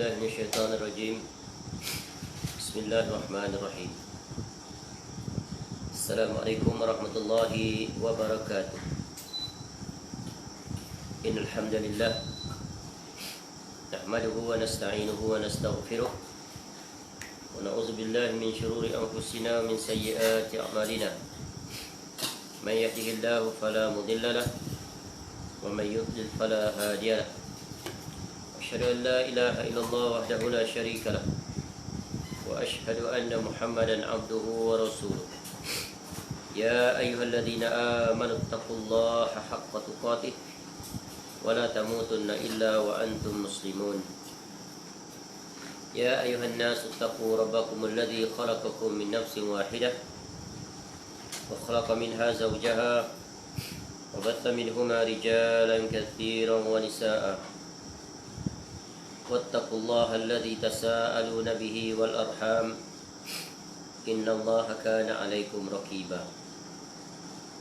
بالله من الشيطان الرجيم. بسم الله الرحمن الرحيم. السلام عليكم ورحمة الله وبركاته. إن الحمد لله نحمده ونستعينه ونستغفره ونعوذ بالله من شرور أنفسنا ومن سيئات أعمالنا. من يهده الله فلا مضل له ومن يضلل فلا هادي له. أشهد أن لا إله إلا الله وحده لا شريك له وأشهد أن محمدا عبده ورسوله. يا أيها الذين آمنوا اتقوا الله حق تقاته ولا تموتن إلا وأنتم مسلمون. يا أيها الناس اتقوا ربكم الذي خلقكم من نفس واحدة وخلق منها زوجها وبث منهما رجالا كثيرا ونساء واتقوا الله الذي تساءلون به والأرحام إن الله كان عليكم رقيبا.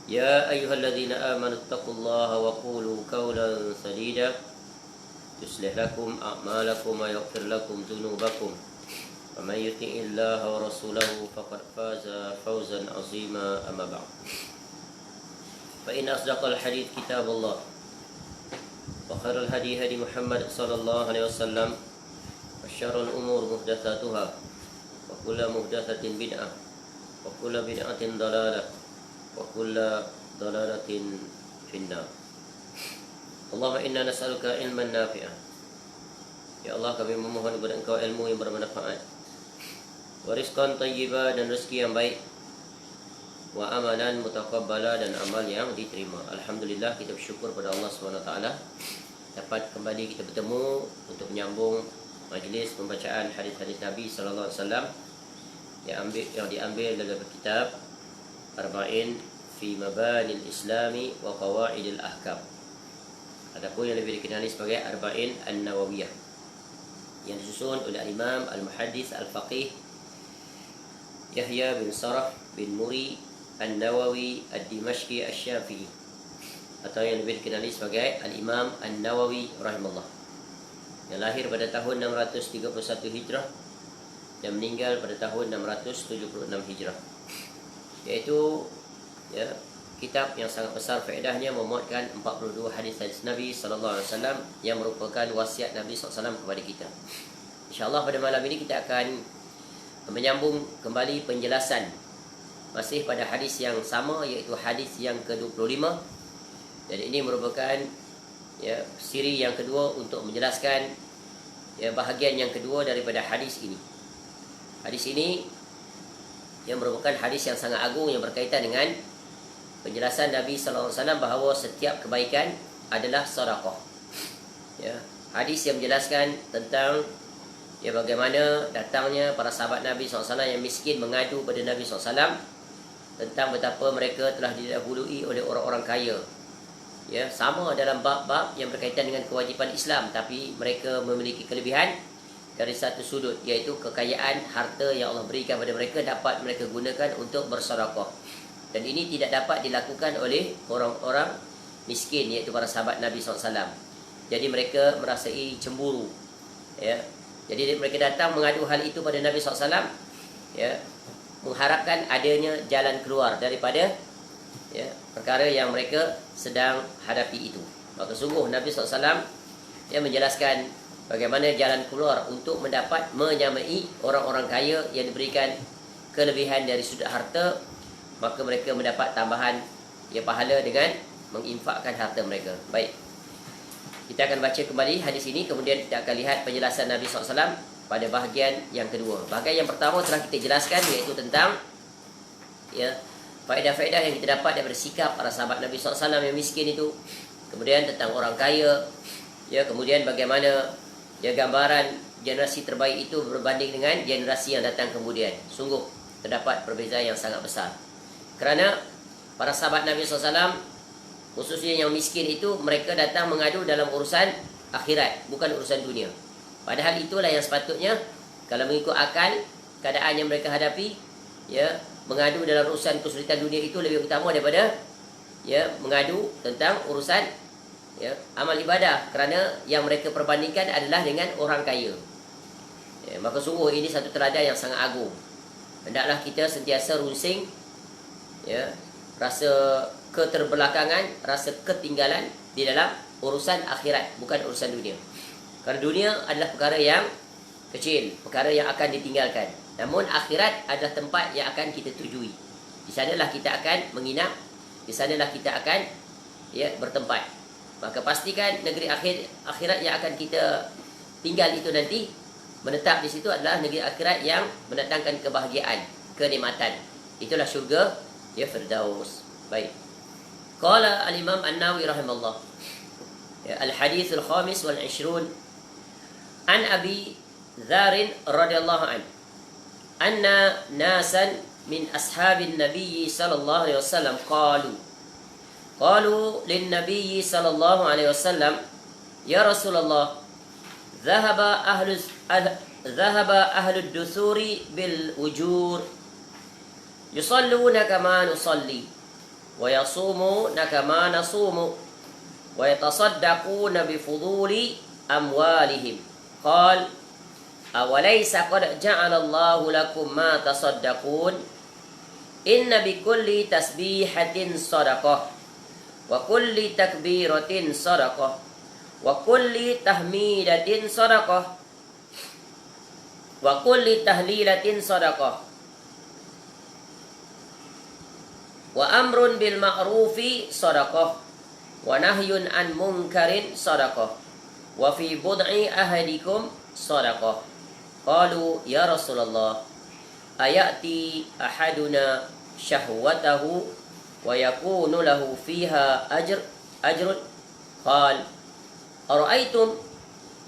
يا أيها الذين آمنوا اتقوا الله وقولوا قولا سديدا يصلح لكم أعمالكم ويغفر لكم ذنوبكم ومن يطع الله ورسوله فقد فاز فوزا عظيما. أما بعد فإن أصدق الحديث كتاب الله وخير الهدي هدي محمد صلى الله عليه وسلم وشر الأمور محدثاتها وكل محدثة بدعة وكل بدعة ضلالة وكل ضلالة في النار. اللهم إنا نسألك علما نافعا. Ya Allah, kami memohon kepada Engkau ilmu yang bermanfaat, warizqan thayyiba, dan rezeki yang baik, wa amalan mutaqabbala, dan amal yang diterima. Alhamdulillah, kita bersyukur pada Allah SWT dapat kembali kita bertemu untuk menyambung majlis pembacaan hadis-hadis Nabi sallallahu alaihi wasallam yang diambil dalam kitab Arba'in fi Mabanil Islami wa Qawaidil Ahkam. Adapun yang lebih dikenali sebagai Arba'in An-Nawawiyah yang disusun oleh Imam Al-Muhaddis Al-Faqih Yahya bin Sarah bin Muri An-Nawawi Ad-Dimashqi Asy-Syafi'i, atau yang lebih dikenali sebagai Al-Imam An-Nawawi rahimahullah, yang lahir pada tahun 631 Hijrah dan meninggal pada tahun 676 Hijrah. Iaitu kitab yang sangat besar faedahnya, memuatkan 42 hadis-hadis Nabi sallallahu alaihi wasallam yang merupakan wasiat Nabi sallallahu alaihi wasallam kepada kita. InsyaAllah pada malam ini kita akan menyambung kembali penjelasan masih pada hadis yang sama, iaitu hadis yang ke-25, dan ini merupakan siri yang kedua untuk menjelaskan bahagian yang kedua daripada hadis ini. Hadis ini yang merupakan hadis yang sangat agung yang berkaitan dengan penjelasan Nabi sallallahu alaihi wasallam bahawa setiap kebaikan adalah sedekah. Hadis yang menjelaskan tentang bagaimana datangnya para sahabat Nabi sallallahu alaihi wasallam yang miskin mengadu pada Nabi sallallahu alaihi wasallam tentang betapa mereka telah didahului oleh orang-orang kaya. Sama dalam bab-bab yang berkaitan dengan kewajipan Islam, tapi mereka memiliki kelebihan dari satu sudut, iaitu kekayaan harta yang Allah berikan kepada mereka dapat mereka gunakan untuk bersedekah. Dan ini tidak dapat dilakukan oleh orang-orang miskin, iaitu para sahabat Nabi SAW. Jadi mereka merasai cemburu. Jadi mereka datang mengadu hal itu pada Nabi SAW, mengharapkan adanya jalan keluar daripada perkara yang mereka sedang hadapi itu. Maka sungguh Nabi SAW menjelaskan bagaimana jalan keluar untuk mendapat menyamai orang-orang kaya yang diberikan kelebihan dari sudut harta. Maka mereka mendapat tambahan pahala dengan menginfakkan harta mereka. Baik, kita akan baca kembali hadis ini, kemudian kita akan lihat penjelasan Nabi SAW pada bahagian yang kedua. Bahagian yang pertama telah kita jelaskan, iaitu tentang faedah-faedah yang kita dapat daripada sikap para sahabat Nabi SAW yang miskin itu. Kemudian tentang orang kaya, kemudian bagaimana gambaran generasi terbaik itu berbanding dengan generasi yang datang kemudian. Sungguh terdapat perbezaan yang sangat besar. Kerana para sahabat Nabi SAW, khususnya yang miskin itu, mereka datang mengadu dalam urusan akhirat, bukan urusan dunia. Padahal itulah yang sepatutnya, kalau mengikut akal, keadaan yang mereka hadapi, mengadu dalam urusan kesulitan dunia itu lebih utama daripada mengadu tentang urusan amal ibadah, kerana yang mereka perbandingkan adalah dengan orang kaya. Ya, maka sungguh ini satu teladan yang sangat agung. Hendaklah kita sentiasa runsing, ya, rasa keterbelakangan, rasa ketinggalan di dalam urusan akhirat, bukan urusan dunia. Kerana dunia adalah perkara yang kecil, perkara yang akan ditinggalkan. Namun akhirat adalah tempat yang akan kita tujui. Di sanalah kita akan menginap, di sanalah kita akan, ya, bertempat. Maka pastikan negeri akhirat yang akan kita tinggal itu nanti, menetap di situ adalah negeri akhirat yang mendatangkan kebahagiaan, kenikmatan. Itulah syurga, ya, Firdaus. Baik. Qala al-Imam An-Nawawi rahimahullah. Ya, al-hadits al-khamis wal 20 an Abi Dzar radhiyallahu anhu anna nasan min ashabin Nabi sallallahu alaihi wasallam qalu lin Nabi sallallahu alaihi wasallam, ya Rasulullah, dhahaba ahlu ad-dusuri bil ujur yusalluna kama nusalli wa yasumuna kama nasumu wa yatasaddaquna bi fuduli amwalihim. Qal awalaysa qad ja'ala Allahu lakum ma tasaddaqun inna bi kulli tasbihatin sadaqah wa kulli takbiratin sadaqah wa kulli tahmidatin sadaqah wa kulli tahlilatin sadaqah wa amrun bil ma'rufi sadaqah wa nahyun an munkarin sadaqah wa fi bud'i ahadikum sadaqah. Qalu ya Rasulullah, ayati ahaduna syahwatahu wa yakunu lahu fiha ajrun? Qal ara'aytum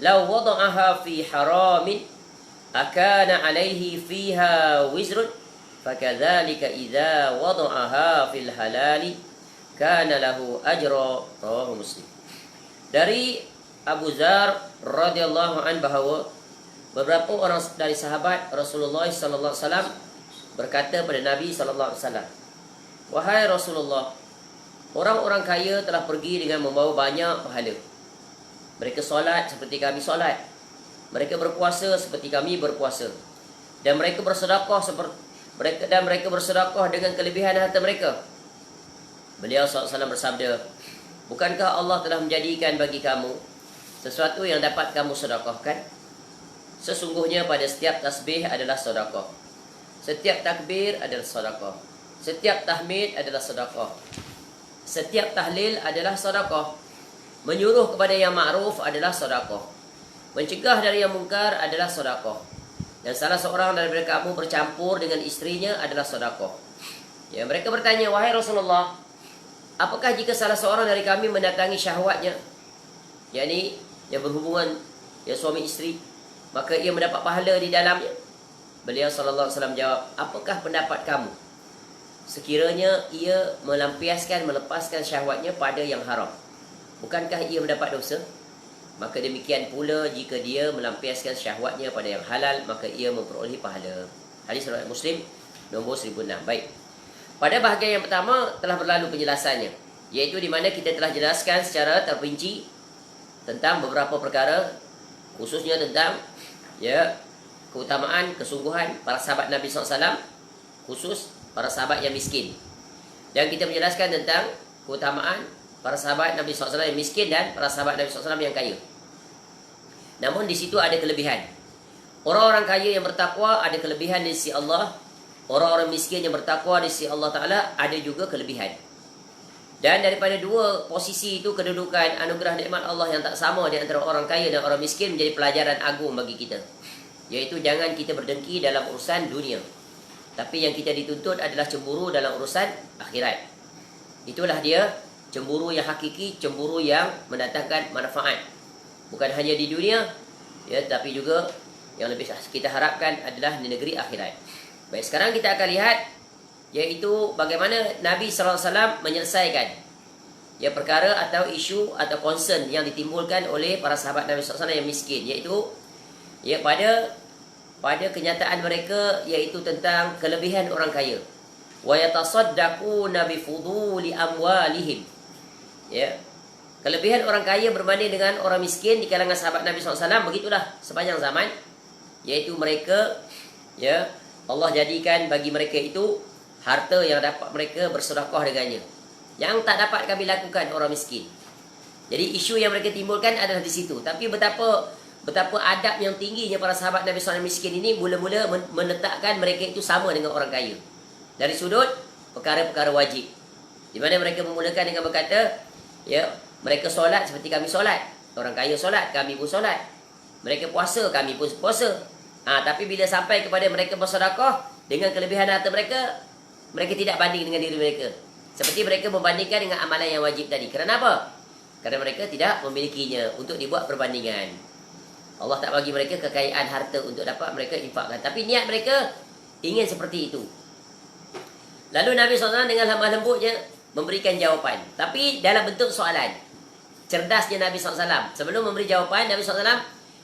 law wada'aha fi haramin akana alayhi fiha wizrun? Fakadzalika idza wada'aha fil halali kana lahu ajra. Rawahu Muslim. Dari Abu Dzar radhiyallahu anhu bahawa beberapa orang dari sahabat Rasulullah sallallahu alaihi wasallam berkata pada Nabi sallallahu alaihi wasallam, wahai Rasulullah, orang-orang kaya telah pergi dengan membawa banyak pahala. Mereka solat seperti kami solat, mereka berpuasa seperti kami berpuasa, dan mereka bersedekah dengan kelebihan harta mereka. Beliau SAW bersabda, bukankah Allah telah menjadikan bagi kamu sesuatu yang dapat kamu sedekahkan? Sesungguhnya pada setiap tasbih adalah sedekah, setiap takbir adalah sedekah, setiap tahmid adalah sedekah, setiap tahlil adalah sedekah, menyuruh kepada yang ma'ruf adalah sedekah, mencegah dari yang mungkar adalah sedekah, dan salah seorang daripada kamu bercampur dengan istrinya adalah sedekah. Ya, mereka bertanya, wahai Rasulullah, apakah jika salah seorang dari kami mendatangi syahwatnya, yakni yang berhubungan, ya, suami isteri, maka ia mendapat pahala di dalamnya? Beliau sallallahu alaihi wasallam jawab, apakah pendapat kamu sekiranya ia melepaskan syahwatnya pada yang haram, bukankah ia mendapat dosa? Maka demikian pula jika dia melampiaskan syahwatnya pada yang halal, maka ia memperoleh pahala. Hadis riwayat Muslim nombor 1006. Baik. Pada bahagian yang pertama telah berlalu penjelasannya, iaitu di mana kita telah jelaskan secara terperinci tentang beberapa perkara, khususnya tentang, ya, keutamaan, kesungguhan para sahabat Nabi SAW, khusus para sahabat yang miskin. Dan kita menjelaskan tentang keutamaan para sahabat Nabi SAW yang miskin dan para sahabat Nabi SAW yang kaya. Namun di situ ada kelebihan. Orang-orang kaya yang bertakwa ada kelebihan di sisi Allah. Orang-orang miskin yang bertakwa di sisi Allah Ta'ala ada juga kelebihan. Dan daripada dua posisi itu, kedudukan anugerah nikmat Allah yang tak sama di antara orang kaya dan orang miskin menjadi pelajaran agung bagi kita. Iaitu jangan kita berdengki dalam urusan dunia, tapi yang kita dituntut adalah cemburu dalam urusan akhirat. Itulah dia cemburu yang hakiki, cemburu yang mendatangkan manfaat. Bukan hanya di dunia, ya, tapi juga yang lebih kita harapkan adalah di negeri akhirat. Baik, sekarang kita akan lihat, iaitu bagaimana Nabi SAW menyelesaikan, ya, perkara atau isu atau concern yang ditimbulkan oleh para sahabat Nabi SAW yang miskin, iaitu, ya, pada kenyataan mereka, iaitu tentang kelebihan orang kaya. Wa yatasaddaquna bi fuduli amwalihim. Ya, kelebihan orang kaya berbanding dengan orang miskin di kalangan sahabat Nabi SAW, begitulah sepanjang zaman, iaitu mereka, ya, Allah jadikan bagi mereka itu harta yang dapat mereka bersedekah dengannya. Yang tak dapat kami lakukan orang miskin. Jadi isu yang mereka timbulkan adalah di situ. Tapi betapa adab yang tingginya para sahabat Nabi SAW miskin ini mula-mula menetapkan mereka itu sama dengan orang kaya. Dari sudut perkara-perkara wajib. Di mana mereka memulakan dengan berkata, ya, mereka solat seperti kami solat. Orang kaya solat, kami pun solat. Mereka puasa, kami pun puasa. Tapi bila sampai kepada mereka bersedekah dengan kelebihan harta mereka, mereka tidak banding dengan diri mereka. Seperti mereka membandingkan dengan amalan yang wajib tadi. Kerana apa? Kerana mereka tidak memilikinya untuk dibuat perbandingan. Allah tak bagi mereka kekayaan harta untuk dapat mereka infakkan. Tapi niat mereka ingin seperti itu. Lalu Nabi SAW dengan lemah lembutnya memberikan jawapan. Tapi dalam bentuk soalan. Cerdasnya Nabi SAW. Sebelum memberi jawapan, Nabi SAW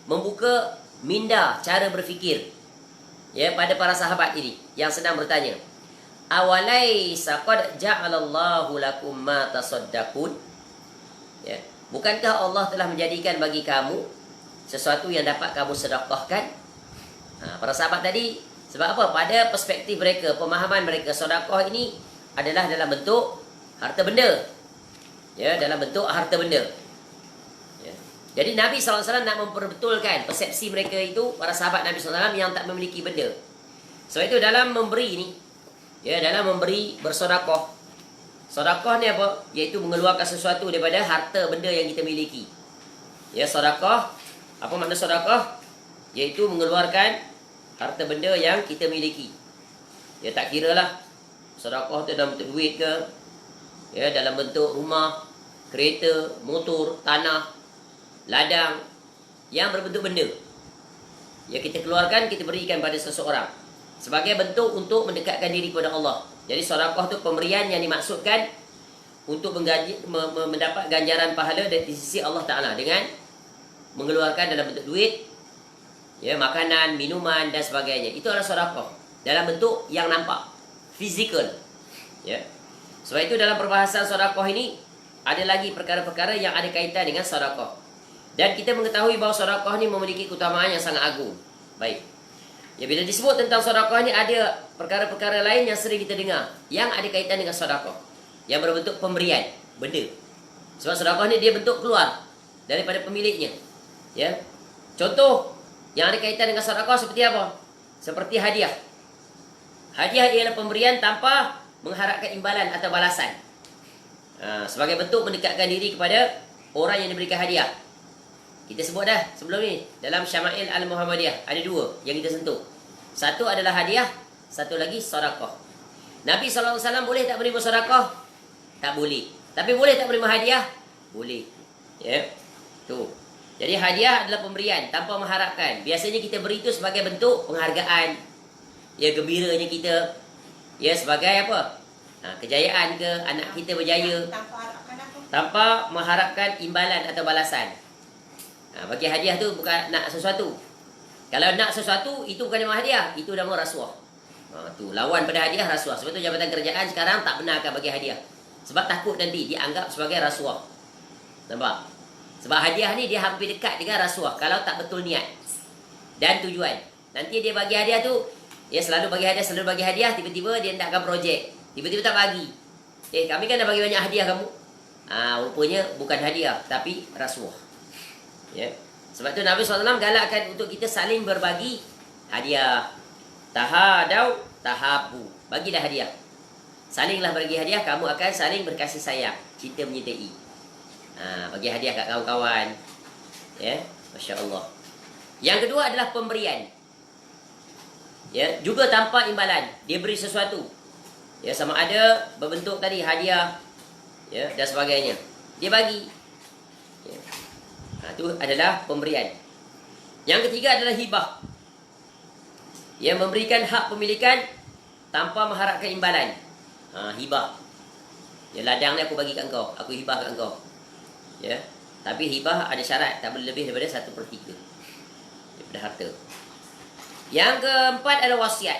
membuka minda cara berfikir, ya, pada para sahabat ini yang sedang bertanya. Awalaisa qad ja'alallahu lakum ma tasaddaqun? Ya. Bukankah Allah telah menjadikan bagi kamu sesuatu yang dapat kamu sedekahkan? Para sahabat tadi, sebab apa? Pada perspektif mereka, pemahaman mereka, sedekah ini adalah dalam bentuk harta benda. Ya, dalam bentuk harta benda. Ya. Jadi Nabi SAW nak memperbetulkan persepsi mereka itu, para sahabat Nabi SAW yang tak memiliki benda. Sebab itu dalam memberi ini, ya, dalam memberi bersedekah. Sedekah ni apa? Iaitu mengeluarkan sesuatu daripada harta benda yang kita miliki. Ya, sedekah. Apa makna sedekah? Iaitu mengeluarkan harta benda yang kita miliki. Ya, tak kira lah sedekah tu dalam bentuk duit ke, ya, dalam bentuk rumah, kereta, motor, tanah, ladang, yang berbentuk benda. Ya, kita keluarkan, kita berikan pada seseorang sebagai bentuk untuk mendekatkan diri kepada Allah. Jadi sedekah tu pemberian yang dimaksudkan untuk mendapat ganjaran pahala dari sisi Allah Ta'ala dengan mengeluarkan dalam bentuk duit, ya, makanan, minuman dan sebagainya. Itu adalah sedekah dalam bentuk yang nampak, fizikal. Ya. Sebab itu dalam perbahasan sedekah ini ada lagi perkara-perkara yang ada kaitan dengan sedekah. Dan kita mengetahui bahawa sedekah ini memiliki keutamaan yang sangat agung. Baik. Ya, bila disebut tentang sedekah ni ada perkara-perkara lain yang sering kita dengar yang ada kaitan dengan sedekah, yang berbentuk pemberian benda. Sebab sedekah ni dia bentuk keluar daripada pemiliknya. Ya. Contoh yang ada kaitan dengan sedekah seperti apa? Seperti hadiah. Hadiah ialah pemberian tanpa mengharapkan imbalan atau balasan. Sebagai bentuk mendekatkan diri kepada orang yang diberikan hadiah. Kita sebut dah sebelum ni dalam Syama'il Al-Muhammadiyah ada dua yang kita sentuh. Satu adalah hadiah, satu lagi sedekah. Nabi SAW boleh tak menerima sedekah? Tak boleh. Tapi boleh tak menerima hadiah? Boleh. Ya. Tu. Jadi hadiah adalah pemberian tanpa mengharapkan. Biasanya kita beri itu sebagai bentuk penghargaan. Ya, gembiranya kita. Ya, sebagai apa? Kejayaan ke, anak kita berjaya. Tanpa mengharapkan imbalan atau balasan. Bagi hadiah tu bukan nak sesuatu. Kalau nak sesuatu, itu bukan nama hadiah. Itu nama rasuah. Tu lawan pada hadiah, rasuah. Sebab tu Jabatan Kerajaan sekarang tak benarkan bagi hadiah. Sebab takut nanti dianggap sebagai rasuah. Nampak? Sebab hadiah ni dia hampir dekat dengan rasuah kalau tak betul niat dan tujuan. Nanti dia bagi hadiah tu, dia selalu bagi hadiah, tiba-tiba dia nakkan projek. Tiba-tiba tak bagi. Kami kan dah bagi banyak hadiah kamu. Rupanya bukan hadiah, tapi rasuah. Ya. Sebab tu Nabi SAW galakkan untuk kita saling berbagi hadiah. Tahadau tahabu. Bagilah hadiah. Salinglah bagi hadiah, kamu akan saling berkasih sayang, cinta menyertai. Bagi hadiah kat kawan-kawan. Ya, Masya Allah. Yang kedua adalah pemberian. Ya, juga tanpa imbalan. Dia beri sesuatu. Ya, sama ada berbentuk tadi hadiah, ya, dan sebagainya. Dia bagi. Ya. Itu adalah pemberian. Yang ketiga adalah hibah. Yang memberikan hak pemilikan tanpa mengharapkan imbalan. Hibah. Ya, ladang ni aku bagi kat engkau, aku hibah kat engkau. Ya. Tapi hibah ada syarat, tak boleh lebih daripada 1/3 daripada harta. Yang keempat adalah wasiat.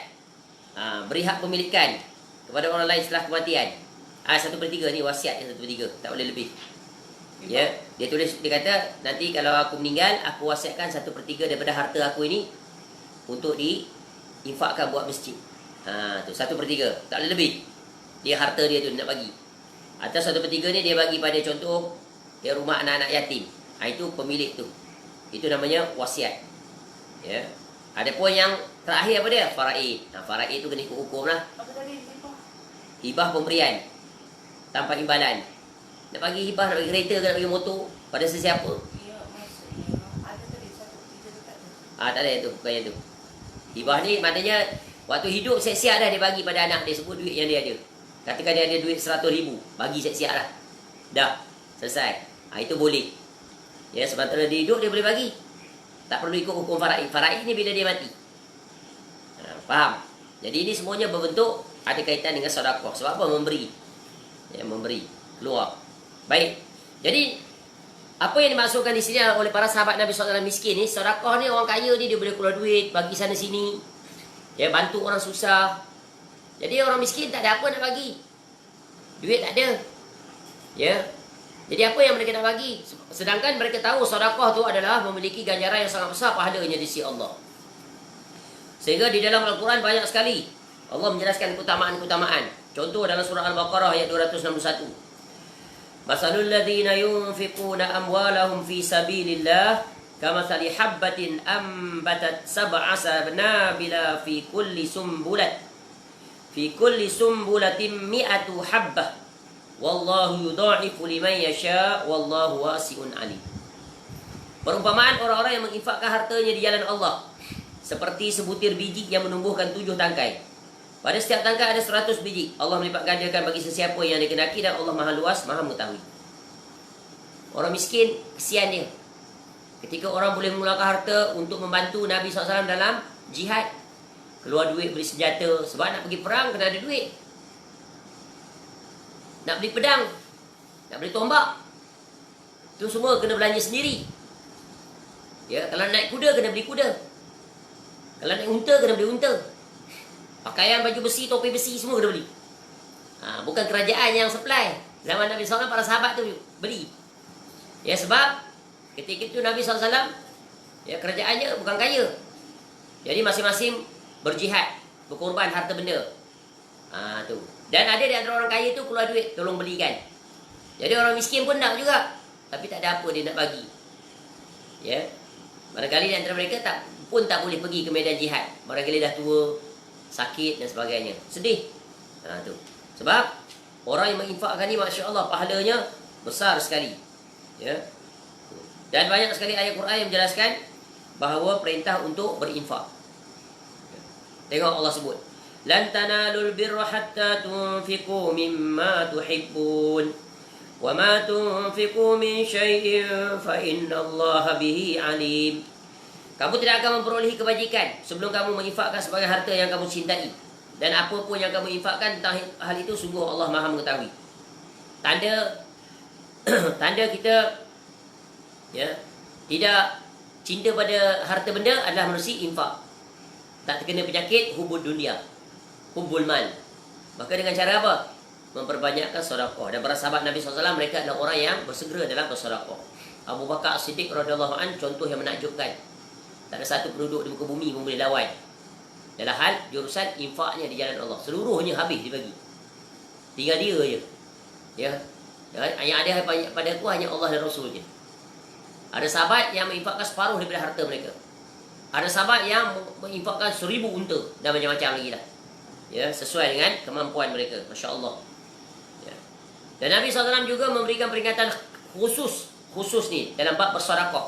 Beri hak pemilikan kepada orang lain setelah kematian. 1/3 ni wasiat yang 1/3, tak boleh lebih. Ya, dia tulis, dia kata nanti kalau aku meninggal, aku wasiatkan 1/3 daripada harta aku ini untuk diinfakkan buat masjid. Tu 1/3, tak boleh lebih. Dia harta dia tu nak bagi. Atau 1/3 ni dia bagi pada contoh dia rumah anak-anak yatim. Itu pemilik tu. Itu namanya wasiat. Ya. Adapun yang terakhir apa dia? Faraid. Faraid tu kena ikut hukum lah. Apa tadi? Hibah pemberian tanpa imbalan. Nak bagi hibah, nak bagi kereta ke nak bagi motor pada sesiapa? Ya, maksudnya ada tadi 1/3 tu tak ada. Tak ada tu, bukan yang tu. Hibah ni maknanya waktu hidup siap-siap dah dia bagi pada anak dia sebut duit yang dia ada. Katakan dia ada duit 100,000, bagi siap-siap lah. Dah, selesai. Itu boleh. Ya, sementara dia hidup dia boleh bagi. Tak perlu ikut hukum faraid. Faraid ni bila dia mati. Faham? Jadi ini semuanya berbentuk ada kaitan dengan sedekah. Sebab apa? Memberi. Ya, memberi. Keluar. Baik. Jadi apa yang dimaksudkan di sini oleh para sahabat Nabi SAW miskin ni, sedekah ni orang kaya ni dia boleh keluar duit, bagi sana sini. Ya, bantu orang susah. Jadi orang miskin tak ada apa nak bagi. Duit tak ada. Ya. Jadi apa yang mereka nak bagi? Sedangkan mereka tahu sedekah tu adalah memiliki ganjaran yang sangat besar pahalanya di sisi Allah. Sehingga di dalam Al-Quran banyak sekali Allah menjelaskan keutamaan-keutamaan. Contoh dalam surah Al-Baqarah ayat 261. Masalul ladzina yunfiquna amwalahum fi sabilillah kamathali habbatin ambatat sab'a sanabila fi kulli sumbulatin mi'atu habbah wallahu yudha'ifu liman yasha wallahu wasi'un alim. Perumpamaan orang-orang yang menginfakkan hartanya di jalan Allah seperti sebutir biji yang menumbuhkan 7 tangkai. Pada setiap tangkai ada 100 biji. Allah melipat gandakan bagi sesiapa yang dikehendaki dan Allah Maha Luas, Maha Mengetahui. Orang miskin, kesian dia. Ketika orang boleh menggunakan harta untuk membantu Nabi SAW dalam jihad, keluar duit beli senjata, sebab nak pergi perang kena ada duit. Nak beli pedang, nak beli tombak, itu semua kena belanja sendiri. Ya, kalau naik kuda kena beli kuda. Kalau naik unta kena beli unta. Pakaian, baju besi, topi besi semua kena beli. Bukan kerajaan yang supply. Zaman Nabi SAW para sahabat tu beli. Ya, sebab ketika itu Nabi SAW ya, kerajaannya bukan kaya. Jadi masing-masing berjihad, berkorban harta benda. Tu. Dan ada di antara orang kaya tu keluar duit, tolong belikan. Jadi orang miskin pun nak juga, tapi tak ada apa dia nak bagi. Ya. Barangkali di antara mereka pun tak boleh pergi ke medan jihad. Barangkali dah tua, sakit dan sebagainya. Sedih. Tu. Sebab orang yang menginfakkan ni, masya-Allah, pahalanya besar sekali. Ya. Dan banyak sekali ayat Quran yang menjelaskan bahawa perintah untuk berinfak. Tengok Allah sebut, lan tanalul birra hatta tunfiqu mimma tuhibbun wa ma tunfiqu min syai'in fa innallaha bihi alim. Kamu tidak akan memperolehi kebajikan sebelum kamu menginfakkan sebagai harta yang kamu cintai. Dan apa pun yang kamu infakkan tentang hal itu, sungguh Allah Maha Mengetahui. Tanda kita ya tidak cinta pada harta benda adalah manusia infak. Tak terkena penyakit hubul dunia, hubul mal. Maka dengan cara apa? Memperbanyakkan sedekah. Dan para sahabat Nabi SAW, mereka adalah orang yang bersegera dalam bersedekah. Abu Bakar As-Siddiq radhiyallahu anhu contoh yang menakjubkan. Tak ada satu penduduk di muka bumi pun boleh lawan dalam hal jurusan infaknya di jalan Allah. Seluruhnya habis dibagi. Tinggal dia je. Ya. Yang ada pada aku hanya Allah dan Rasul je. Ada sahabat yang menginfakkan separuh daripada harta mereka. Ada sahabat yang menginfakkan 1000 unta dan macam-macam lagi lah. Ya, sesuai dengan kemampuan mereka. Masya Allah. Ya. Dan Nabi SAW juga memberikan peringatan khusus ni dalam bab bersedekah.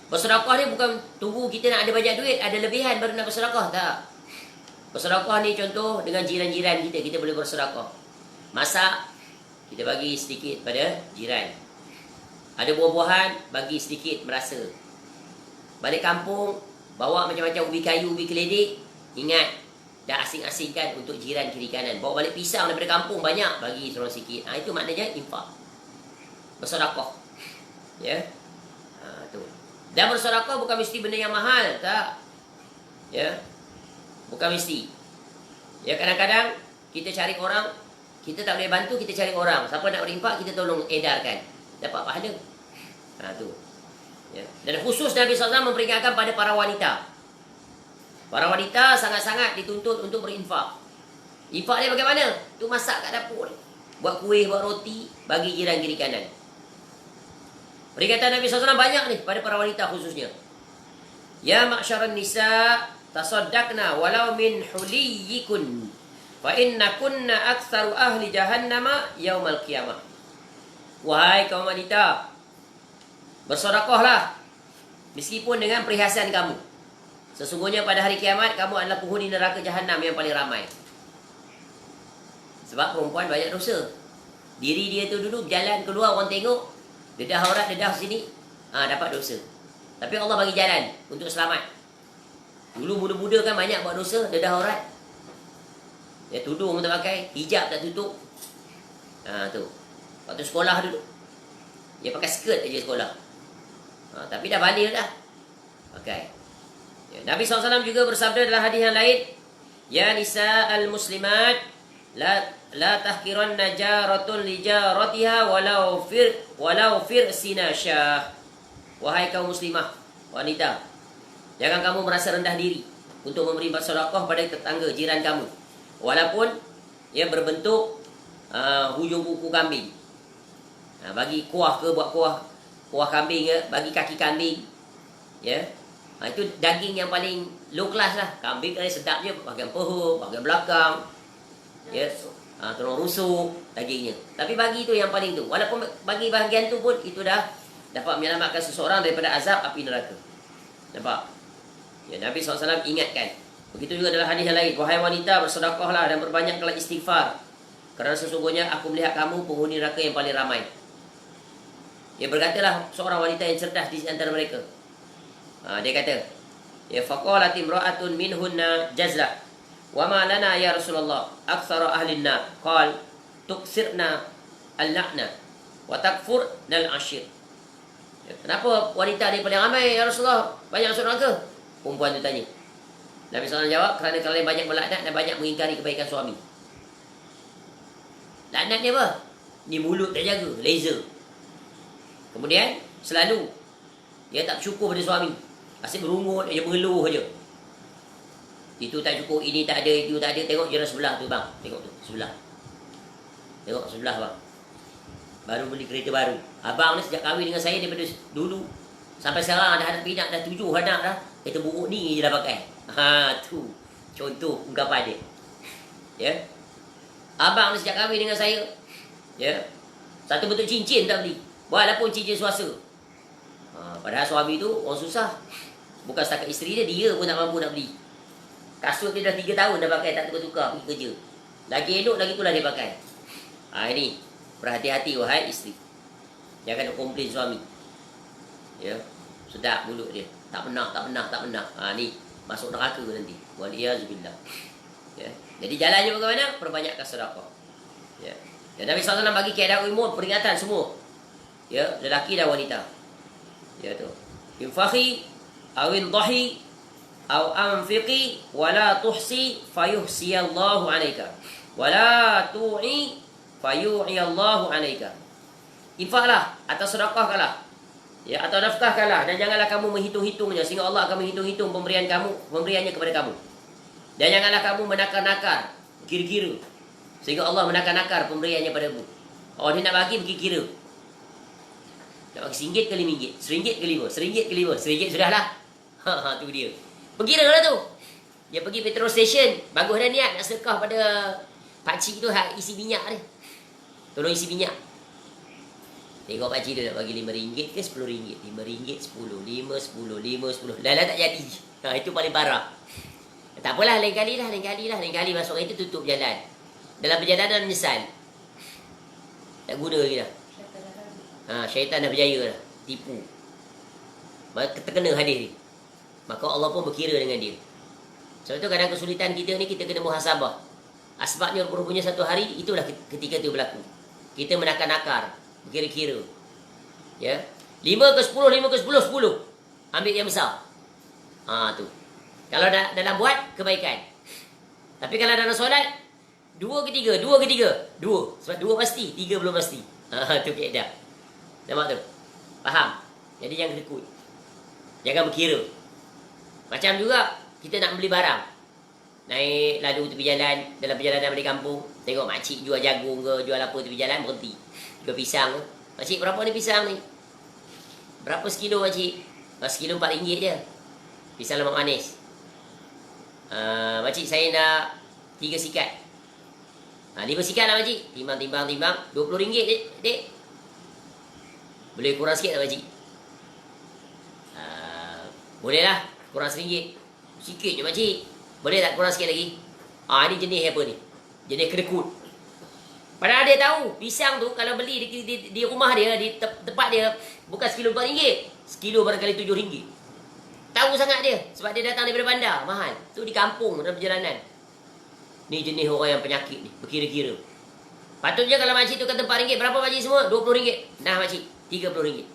Bersedekah ni bukan tunggu kita nak ada banyak duit, ada lebihan baru nak bersedekah. Tak. Bersedekah ni contoh dengan jiran-jiran kita. Kita boleh bersedekah. Masak, kita bagi sedikit pada jiran. Ada buah-buahan, bagi sedikit merasa. Balik kampung, bawa macam-macam ubi kayu, ubi keledek. Ingat, dah asing-asingkan untuk jiran kiri kanan. Bawa balik pisang daripada kampung banyak, bagi seorang sikit. Itu maknanya infak. Bersedekah. Ya. Tu. Dan bersedekah bukan mesti benda yang mahal, tak. Ya. Bukan mesti. Ya, kadang-kadang kita cari orang, kita tak boleh bantu, kita cari orang. Siapa nak berinfak, kita tolong edarkan. Dapat pahala. Tu. Ya. Dan khusus Nabi SAW memperingatkan pada para wanita. Para wanita sangat-sangat dituntut untuk berinfak. Infak ni bagaimana? Tu masak kat dapur. Buat kuih, buat roti, bagi jiran kiri kanan. Peringatan Nabi SAW banyak ni pada para wanita khususnya. Ya ma'syaran nisa tasaddaqna walau min huliyikun fa inna kunna aktsaru ahli jahannama yaumal qiyamah. Wahai kaum wanita, bersedekahlah meskipun dengan perhiasan kamu. Sesungguhnya pada hari kiamat kamu adalah penghuni neraka jahanam yang paling ramai. Sebab perempuan banyak dosa. Diri dia tu dulu berjalan keluar orang tengok, dedah aurat dedah sini, dapat dosa. Tapi Allah bagi jalan untuk selamat. Dulu muda-muda kan banyak buat dosa, dedah aurat. Ya tudung tak pakai, hijab tak tutup. Tu. Waktu sekolah dulu, dia pakai skirt aja sekolah. Tapi dah balik dah. Pakai. Ya, Nabi SAW juga bersabda dalam hadis yang lain, ya nisa al-muslimat la tahkiranna jaratun li jaratiha walau firsina syah. Wahai kaum muslimah, wanita, jangan kamu merasa rendah diri untuk memberi sedekah pada tetangga jiran kamu, walaupun ia berbentuk hujung kuku kambing. Bagi kuah ke, buat kuah kambing ke, bagi kaki kambing. Ya. Itu daging yang paling low class lah. Kambing kan sedap je, bahagian peha, bahagian belakang. Ya. Tulang rusuk dagingnya. Tapi bagi itu yang paling tu. Walaupun bagi bahagian tu pun itu dah dapat menyelamatkan seseorang daripada azab api neraka. Nampak? Ya, Nabi SAW ingatkan. Begitu juga dalam hadis yang lain, wahai wanita, bersedekahlah dan berbanyaklah istighfar, kerana sesungguhnya aku melihat kamu penghuni neraka yang paling ramai. Ya, berkatalah seorang wanita yang cerdas di antara mereka. Dia kata, ya faqalat imra'atun minhunna jazlah wa ma lana ya Rasulullah aktsara ahli an-nar qal tuksirna al-la'na wa takfurna al-ashir. Ya, kenapa wanita ni paling ramai ya Rasulullah, banyak masuk neraka? Perempuan tu tanya. Nabi SAW jawab, kerana kalian banyak melaknat dan banyak mengingkari kebaikan suami. Laknat ni apa? Ni mulut tak jaga, laser. Kemudian selalu dia tak bersyukur pada suami. Asyik berungut, dia mengeluh je. Itu tak cukup, ini tak ada, itu tak ada. Tengok jiran sebelah tu bang. Tengok tu, sebelah. Tengok sebelah bang. Baru beli kereta baru. Abang ni sejak kahwin dengan saya daripada dulu sampai sekarang dah ada pinak, dah 7 anak dah. Kereta buruk ni je dah pakai. Tu contoh ungkapan dia. Ya. Abang ni sejak kahwin dengan saya, ya, satu bentuk cincin tak beli. Walaupun cincin swasta. Padahal suami tu orang susah. Bukan setakat isteri dia, dia pun tak mampu nak beli. Kasut dia dah 3 tahun dah pakai, tak tukar-tukar pergi kerja. Lagi elok, lagi pula dia pakai. Ini berhati-hati wahai isteri. Jangan nak komplain suami. Ya, sedap mulut dia. Tak pernah. Ni masuk neraka nanti. Waliyazubillah. Ya. Jadi jalannya bagaimana? Perbanyakkan sedekah. Ya. Dan Nabi SAW bagi keadaan umum peringatan semua. Ya, lelaki dan wanita. Ya tu. Infakhi awin dhahi aw anfiqi wala tuhsi fayuhsiyallahu alaika wala tu'i fayu'iyallahu alaika. Infaklah atau sedekahkanlah, ya, atau nafkahkanlah, dan janganlah kamu menghitung-hitungnya sehingga Allah akan menghitung-hitung pemberiannya kepada kamu. Dan janganlah kamu menakar-nakar, kira-kira, sehingga Allah menakar-nakar pemberiannya padamu. Dia nak bagi pergi kira. Nak bagi RM1 ke RM5, RM1 ke RM5, RM1 ke RM5, RM1 sudahlah. Tu dia. Perkira lah tu. Dia pergi petrol station, bagus dah niat nak sedekah pada pakcik tu isi minyak dia. Tolong isi minyak. Tengok pakcik tu nak bagi RM5 ke RM10. RM5, 10, 5, 10, 5, 10. Dah tak jadi. Itu paling parah. Tak apalah, lain kali masuk itu tutup jalan. Dalam perjalanan menyesal. Tak guna lagi dah. Syaitan dah berjaya dah. Tipu. Maka terkena hadis ni. Maka Allah pun berkira dengan dia. Sebab itu kadang kesulitan kita ni, kita kena muhasabah. Asbabnya rupanya satu hari, itulah ketika itu berlaku. Kita menakar-nakar, berkira-kira. Ya. 5 ke 10, 5 ke 10, 10. Ambil yang besar. Tu. Kalau dalam buat kebaikan. Tapi kalau dalam solat, 2 ke 3, 2 ke 3, 2. Sebab 2 pasti, 3 belum pasti. Tu kaedah. Nampak tu? Faham? Jadi jangan kekut. Jangan berkira. Macam juga kita nak beli barang. Naik lalu tepi jalan, dalam perjalanan balik kampung, tengok makcik jual jagung ke, jual apa tepi jalan, berhenti. Jual pisang ke. Makcik, berapa ni pisang ni? Berapa sekilo makcik? Sekilo RM4 je. Pisang lemak manis. Makcik, saya nak 3 sikat. 5 sikat lah makcik. Timbang RM20 dek. Boleh kurang sikit tak makcik? Boleh lah, kurang RM1. Sikit je makcik. Boleh tak kurang sikit lagi? Ni jenis apa ni? Jenis kedekut. Padahal dia tahu pisang tu kalau beli di rumah dia, di tempat dia, bukan sekilo RM4, sekilo barangkali RM7. Tahu sangat dia, sebab dia datang daripada bandar, mahal. Tu di kampung, dalam perjalanan. Ni jenis orang yang penyakit ni, berkira-kira. Patutnya kalau makcik tu kata RM4, berapa makcik semua? RM20. Nah makcik, RM30.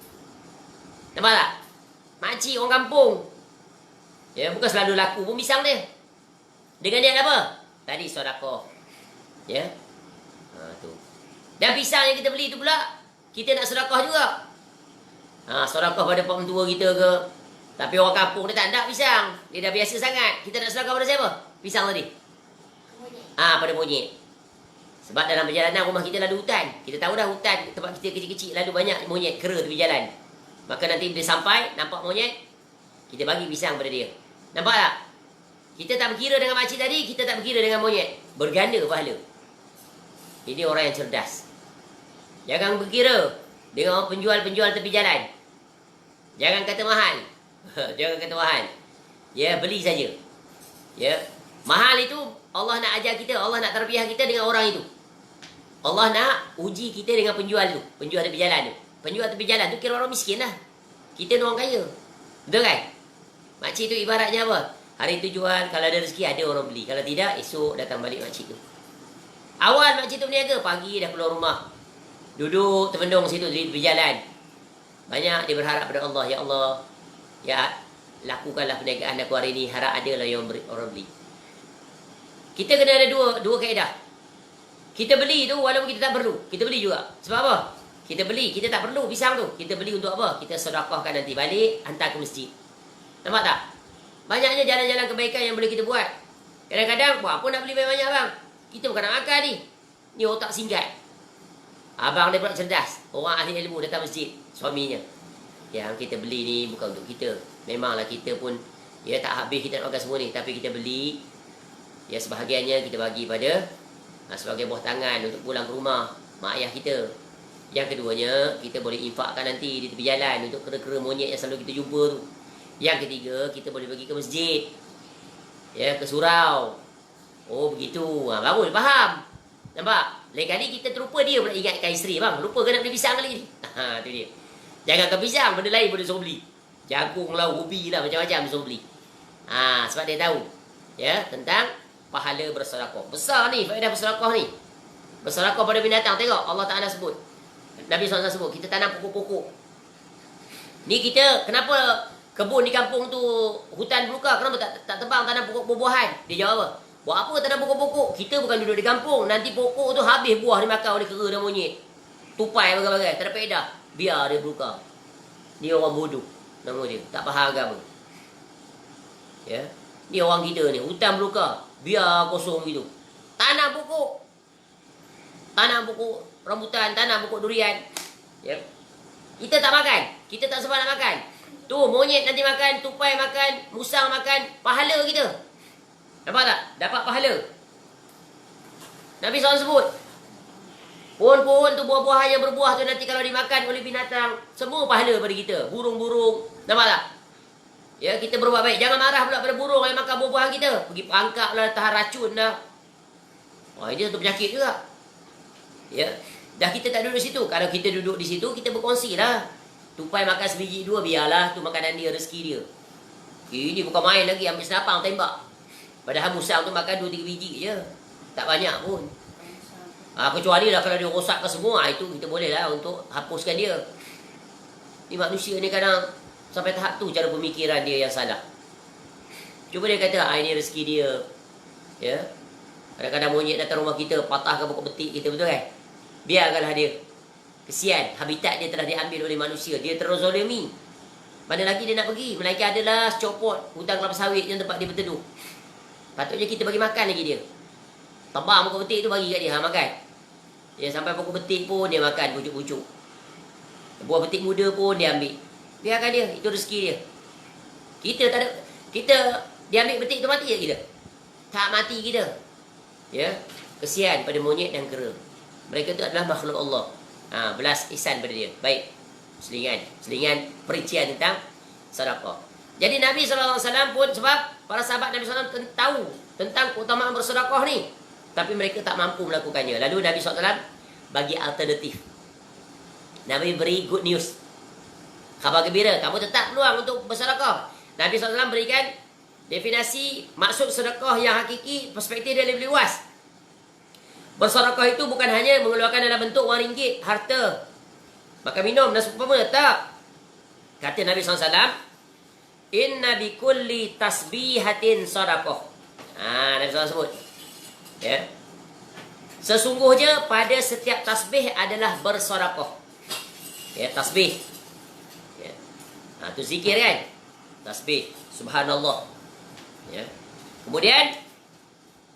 Nampak tak? Makcik orang kampung. Ya, bukan selalu laku pun pisang dia. Dengan niat apa? Tadi sedekah. Ya. Tu. Dan pisang yang kita beli tu pula, kita nak sedekah juga. Sedekah pada pak mentua kita ke. Tapi orang kampung dia tak nak pisang. Dia dah biasa sangat. Kita nak sedekah pada siapa? Pisang tadi. Pada monyet. Sebab dalam perjalanan rumah kita lalu hutan. Kita tahu dah hutan, tempat kita kecil-kecil lalu banyak monyet kera tepi jalan. Maka nanti bila sampai, nampak monyet, kita bagi pisang pada dia. Nampak tak? Kita tak berkira dengan makcik tadi, kita tak berkira dengan monyet. Berganda pahala. Ini orang yang cerdas. Jangan berkira dengan penjual-penjual tepi jalan. Jangan kata mahal. Jangan kata mahal. Ya, beli saja. Ya. Mahal itu Allah nak ajar kita, Allah nak tarbiyah kita dengan orang itu. Allah nak uji kita dengan penjual tu, penjual tepi jalan tu. Penjual tepi jalan tu kira orang miskin lah. Kita ni orang kaya. Betul kan? Makcik tu ibaratnya apa? Hari tu jual, kalau ada rezeki ada orang beli. Kalau tidak, esok datang balik makcik tu. Awal makcik tu berniaga, pagi dah keluar rumah. Duduk terpendung situ di tepi jalan. Banyak dia berharap pada Allah, ya Allah, ya lakukanlah perniagaan aku hari ini, harap ada lah yang orang beli. Kita kena ada dua kaedah. Kita beli tu walaupun kita tak perlu, kita beli juga. Sebab apa? Kita beli, kita tak perlu pisang tu. Kita beli untuk apa? Kita sedekahkan nanti balik, hantar ke masjid. Nampak tak? Banyaknya jalan-jalan kebaikan yang boleh kita buat. Kadang-kadang, buat apa nak beli banyak-banyak bang? Kita bukan nak makan ni. Ni otak singkat. Abang dia pula cerdas. Orang ahli ilmu datang masjid, suaminya. Yang kita beli ni bukan untuk kita. Memanglah kita pun, ya tak habis kita nak makan semua ni. Tapi kita beli, ya sebahagiannya kita bagi pada sebagai buah tangan untuk pulang ke rumah mak ayah kita. Yang keduanya, kita boleh infakkan nanti di tepi jalan untuk kera-kera monyet yang selalu kita jumpa tu. Yang ketiga, kita boleh pergi ke masjid. Ya, ke surau. Oh, begitu. Baru dia faham. Nampak? Lain kali kita terlupa dia pula ingatkan isteri. Bang, lupa ke nak beli pisang kali ni? Tu dia. Jangan ke pisang, benda lain boleh suruh beli. Jagung lah, ubi lah, macam-macam suruh beli. Sebab dia tahu. Ya, tentang pahala bersedekah. Besar ni, faedah bersedekah ni. Bersedekah pada binatang. Tengok, Allah Ta'ala sebut. Nabi SAW sebut, kita tanam pokok-pokok. Ni kita, kenapa kebun di kampung tu hutan belukar? Kenapa tak tebang tanam pokok buah-buahan? Dia jawab apa? Buat apa tanam pokok-pokok? Kita bukan duduk di kampung. Nanti pokok tu habis buah dimakan oleh kera dan monyet. Tupai bagai-bagai, tak ada faedah. Biar dia belukar. Dia orang bodoh. Nama dia, tak faham agama. Ya. Ni orang kita ni, hutan belukar. Biar kosong gitu. Tanam pokok. Tanam pokok rambutan, tanam pokok durian. Ya. Kita tak makan. Kita tak sempat nak makan. Tu monyet nanti makan, tupai makan, musang makan, pahala kita. Nampak tak? Dapat pahala. Nabi SAW sebut, pohon-pohon tu, buah-buahan yang berbuah tu nanti kalau dimakan oleh binatang, semua pahala pada kita. Burung-burung. Nampak tak? Ya, kita berbuat baik. Jangan marah pula pada burung yang makan buah-buahan kita. Pergi pangkap lah, tahan racun dah. Ini satu penyakit juga. Ya, dah kita tak duduk situ. Kalau kita duduk di situ, kita berkongsi lah. Tupai makan sebiji dua, biarlah tu makanan dia, rezeki dia. Ini bukan main lagi, ambil senapang tembak. Padahal musang tu makan 2-3 biji je. Tak banyak pun. Kecuali lah kalau dia rosakkan semua, itu kita boleh lah untuk hapuskan dia. Ni manusia ni kadang sampai tahap tu cara pemikiran dia yang salah. Cuba dia kata, ini rezeki dia. Ya. Kadang-kadang monyet datang rumah kita, patahkan pokok betik kita, betul kan? Biarkanlah dia. Kesian, habitat dia telah diambil oleh manusia. Dia terzolimi. Mana lagi dia nak pergi? Melainkan adalah copot hutan kelapa sawit yang tempat dia berteduh. Patutnya kita bagi makan lagi dia. Tebang pokok betik tu bagi kat dia, makan. Ya, sampai pokok betik pun dia makan pucuk-pucuk. Buah betik muda pun dia ambil. Biarkan dia, itu rezeki dia. Kita tak ada, kita dia ambil betik tu mati tak kita? Tak mati kita. Ya, kesian pada monyet dan kera. Mereka tu adalah makhluk Allah. Belas ihsan pada dia. Baik. Selingan perincian tentang sedekah. Jadi Nabi SAW pun, sebab para sahabat Nabi SAW tahu tentang keutamaan bersedekah ni, tapi mereka tak mampu melakukannya. Lalu Nabi SAW bagi alternatif. Nabi beri good news, khabar gembira, kamu tetap peluang untuk bersedekah. Nabi SAW berikan definisi maksud sedekah yang hakiki, perspektif dia lebih luas. Bersedekah itu bukan hanya mengeluarkan dalam bentuk wang ringgit, harta, makan minum dan seumpama, tak. Kata Nabi SAW, inna bikulli tasbihatin sadaqah. Nabi SAW sebut, ya, sesungguhnya pada setiap tasbih adalah bersedekah. Ya, tasbih. Ya. Tu zikir kan? Tasbih, subhanallah. Ya. Kemudian,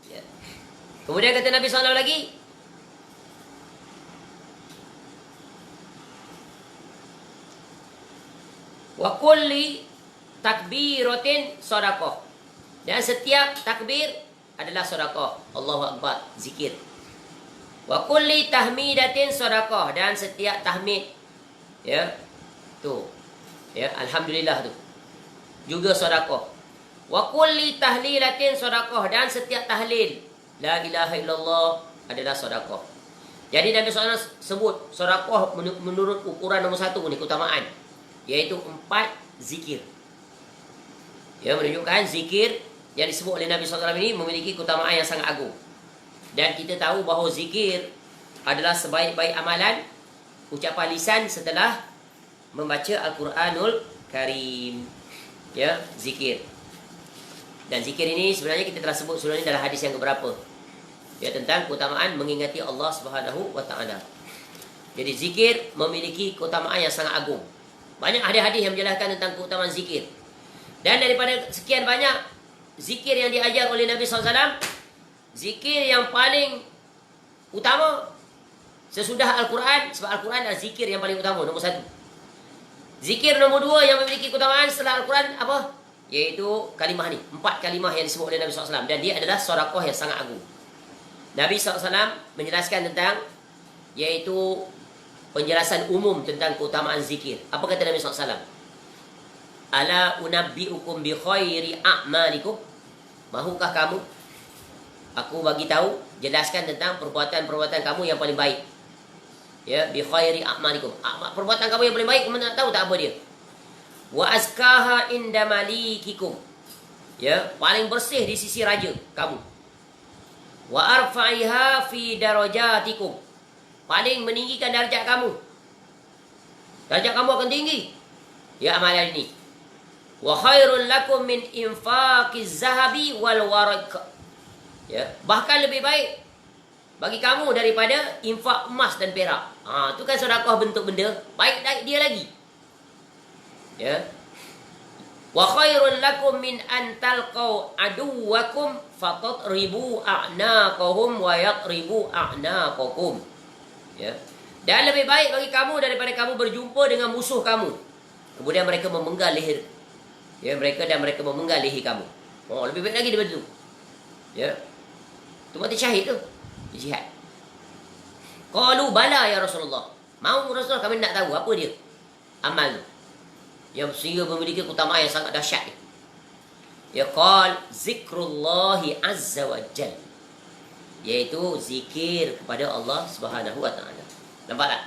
ya. Kemudian kata Nabi SAW lagi, wa kulli takbiratin sadaqah. Dan setiap takbir adalah sedekah. Allahu Akbar, zikir. Wa kulli tahmidatin sadaqah. Dan setiap tahmid, ya, tu, ya, alhamdulillah tu juga sedekah. Wa kulli tahlilatin sadaqah. Dan setiap tahlil la ilaha illallah adalah sedekah. Jadi Nabi SAW sebut sedekah menurut ukuran nombor 1 ni, keutamaan, iaitu 4 zikir. Ya, menunjukkan zikir yang disebut oleh Nabi SAW ini memiliki keutamaan yang sangat agung. Dan kita tahu bahawa zikir adalah sebaik-baik amalan, ucapan lisan setelah membaca Al-Quranul Karim. Ya, zikir. Dan zikir ini sebenarnya kita telah sebut sebelum ini dalam hadis yang keberapa. Ya, tentang keutamaan mengingati Allah Subhanahu wa taala. Jadi zikir memiliki keutamaan yang sangat agung. Banyak hadis-hadis yang menjelaskan tentang keutamaan zikir. Dan daripada sekian banyak zikir yang diajar oleh Nabi SAW, zikir yang paling utama sesudah Al-Quran, sebab Al-Quran adalah zikir yang paling utama, nombor 1. Zikir nombor 2 yang memiliki keutamaan setelah Al-Quran apa? Iaitu kalimah ni, 4 kalimah yang disebut oleh Nabi SAW. Dan dia adalah sedekah yang sangat agung. Nabi SAW menjelaskan tentang, iaitu penjelasan umum tentang keutamaan zikir. Apa kata Nabi SAW? Ala unabbi'ukum bi khairi a'malikum. Mahukah kamu aku bagi tahu, jelaskan tentang perbuatan-perbuatan kamu yang paling baik. Ya, bi khairi a'malikum. Perbuatan kamu yang paling baik, kamu nak tahu tak apa dia? Wa azkaha inda malikikum. Ya, paling bersih di sisi raja kamu. Wa arfa'iha fi darajatikum. Paling meninggikan darjat kamu. Darjat kamu akan tinggi. Ya, amalan ini. Wa khairul lakum min infaqiz zahabi wal waraq. Ya, bahkan lebih baik bagi kamu daripada infak emas dan perak. Itu kan sedekah bentuk benda, baik dia lagi. Ya. Wa khairul lakum min an talqau aduwakum fatatribu a'naqahum wa yatribu a'naqakum. Ya. Dan lebih baik bagi kamu daripada kamu berjumpa dengan musuh kamu, kemudian mereka memenggal leher. Ya, mereka memenggal leher kamu. Lebih baik lagi daripada itu. Ya. Tu mati syahid tu. Jihad. Qalu bala ya Rasulullah. Mau Rasulullah, kami nak tahu apa dia amal tu yang sehingga memiliki keutamaan yang sangat dahsyat ni. Ya, qal zikrullahi azza wa jalla. Iaitu zikir kepada Allah Subhanahu wa taala. Nampak tak?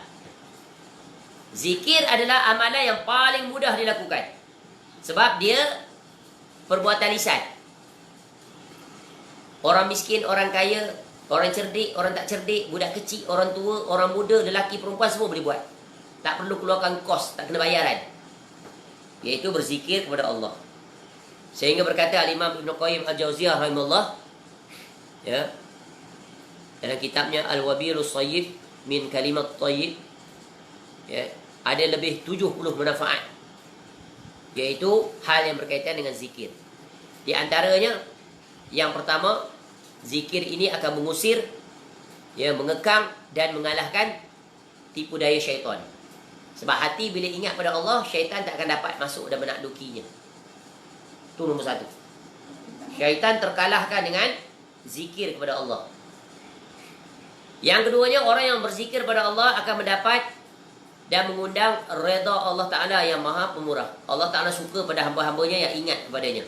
Zikir adalah amalan yang paling mudah dilakukan. Sebab dia perbuatan lisan. Orang miskin, orang kaya, orang cerdik, orang tak cerdik, budak kecil, orang tua, orang muda, lelaki, perempuan, semua boleh buat. Tak perlu keluarkan kos, tak kena bayaran. Iaitu berzikir kepada Allah. Sehingga berkata Al-Imam Ibn Qayyim Al-Jauziyah rahimahullah, ya, dalam kitabnya Al-Wabilus Sayyib min Kalimat Tayyib, ya, ada lebih 70 manfaat Iaitu hal yang berkaitan dengan zikir. Di antaranya, yang pertama, zikir ini akan mengusir, mengekang dan mengalahkan tipu daya syaitan. Sebab hati bila ingat pada Allah, syaitan tak akan dapat masuk dan menaklukinya. Itu nombor satu. Syaitan terkalahkan dengan zikir kepada Allah. Yang keduanya, orang yang berzikir pada Allah akan mendapat dan mengundang redha Allah Ta'ala yang maha pemurah. Allah Ta'ala suka pada hamba-hambanya yang ingat kepadanya.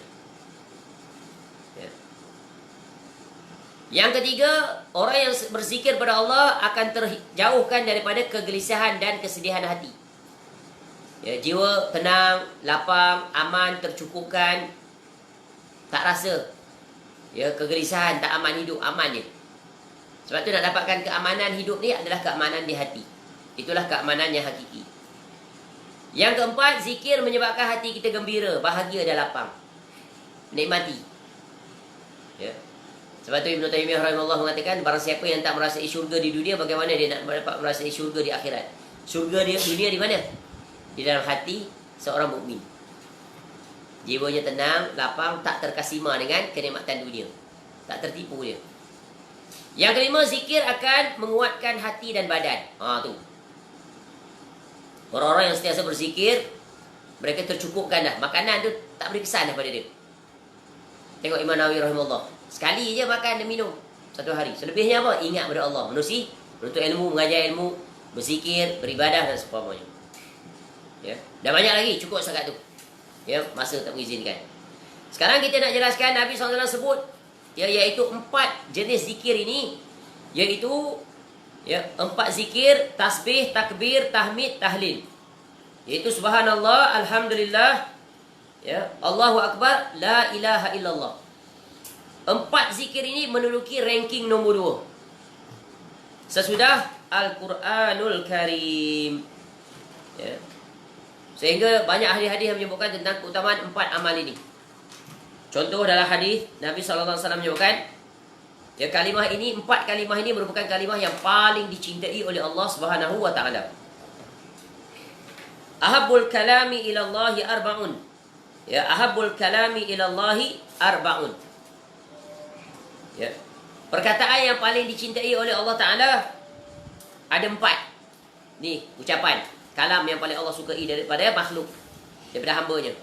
Yang ketiga, orang yang berzikir pada Allah akan terjauhkan daripada kegelisahan dan kesedihan hati. Jiwa tenang, lapang, aman, tercukupkan, tak rasa kegelisahan, tak aman hidup, aman je. Sebab tu nak dapatkan keamanan hidup ni adalah keamanan di hati. Itulah keamanan yang hakiki. Yang keempat, zikir menyebabkan hati kita gembira, bahagia dan lapang, menikmati. Sebab tu Ibn Taymiyah rahimahullah mengatakan, barang siapa yang tak merasai syurga di dunia, bagaimana dia nak dapat merasai syurga di akhirat? Syurga di dunia di mana? Di dalam hati seorang mukmin. Jiwanya tenang, lapang, tak terkesima dengan kenikmatan dunia, tak tertipu dia. Yang kelima, zikir akan menguatkan hati dan badan. Tu. Orang-orang yang sentiasa berzikir, mereka tercukupkan dah. Makanan tu tak beri kesan dah pada dia. Tengok Imam Nawawi rahimahullah. Sekali je makan dan minum satu hari. Selebihnya apa? Ingat pada Allah. Menuntut ilmu, mengajar ilmu, berzikir, beribadah dan sebagainya. Dan banyak lagi. Cukup sangat tu. Masa tak mengizinkan. Sekarang kita nak jelaskan Nabi SAW sebut iaitu 4 jenis zikir ini, iaitu 4 zikir, tasbih, takbir, tahmid, tahlil. Iaitu subhanallah, alhamdulillah, Allahu akbar, la ilaha illallah. 4 zikir ini menduduki ranking nombor 2 sesudah Al-Quranul Karim. Sehingga banyak hadis-hadis yang menyebutkan tentang keutamaan 4 amal ini. Contoh dalam hadis Nabi SAW menyebutkan, kalimah ini, 4 kalimah ini merupakan kalimah yang paling dicintai oleh Allah Subhanahu wa taala. Ahabbul kalami ila Allahi arba'un. Ahabbul kalami ila Allahi arba'un. Perkataan yang paling dicintai oleh Allah Ta'ala ada 4. Ni ucapan, kalam yang paling Allah sukai daripada makhluk, daripada hambanya.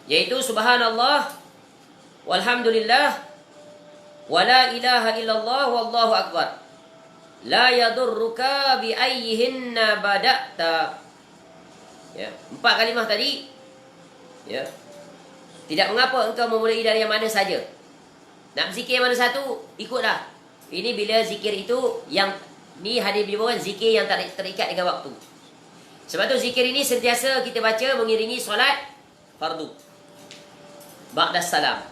Iaitu subhanallah, walhamdulillah, wala ilaha illallah, wallahu akbar. La yadurruka bi ayyihinna bada'ta. 4 kalimah tadi. Tidak mengapa engkau memulai dari yang mana saja. Nak berzikir mana satu, ikutlah. Ini bila zikir itu, yang ni hadis menyebutkan zikir yang tak terikat dengan waktu. Sebab tu zikir ini sentiasa kita baca mengiringi solat fardu. Ba'das salam.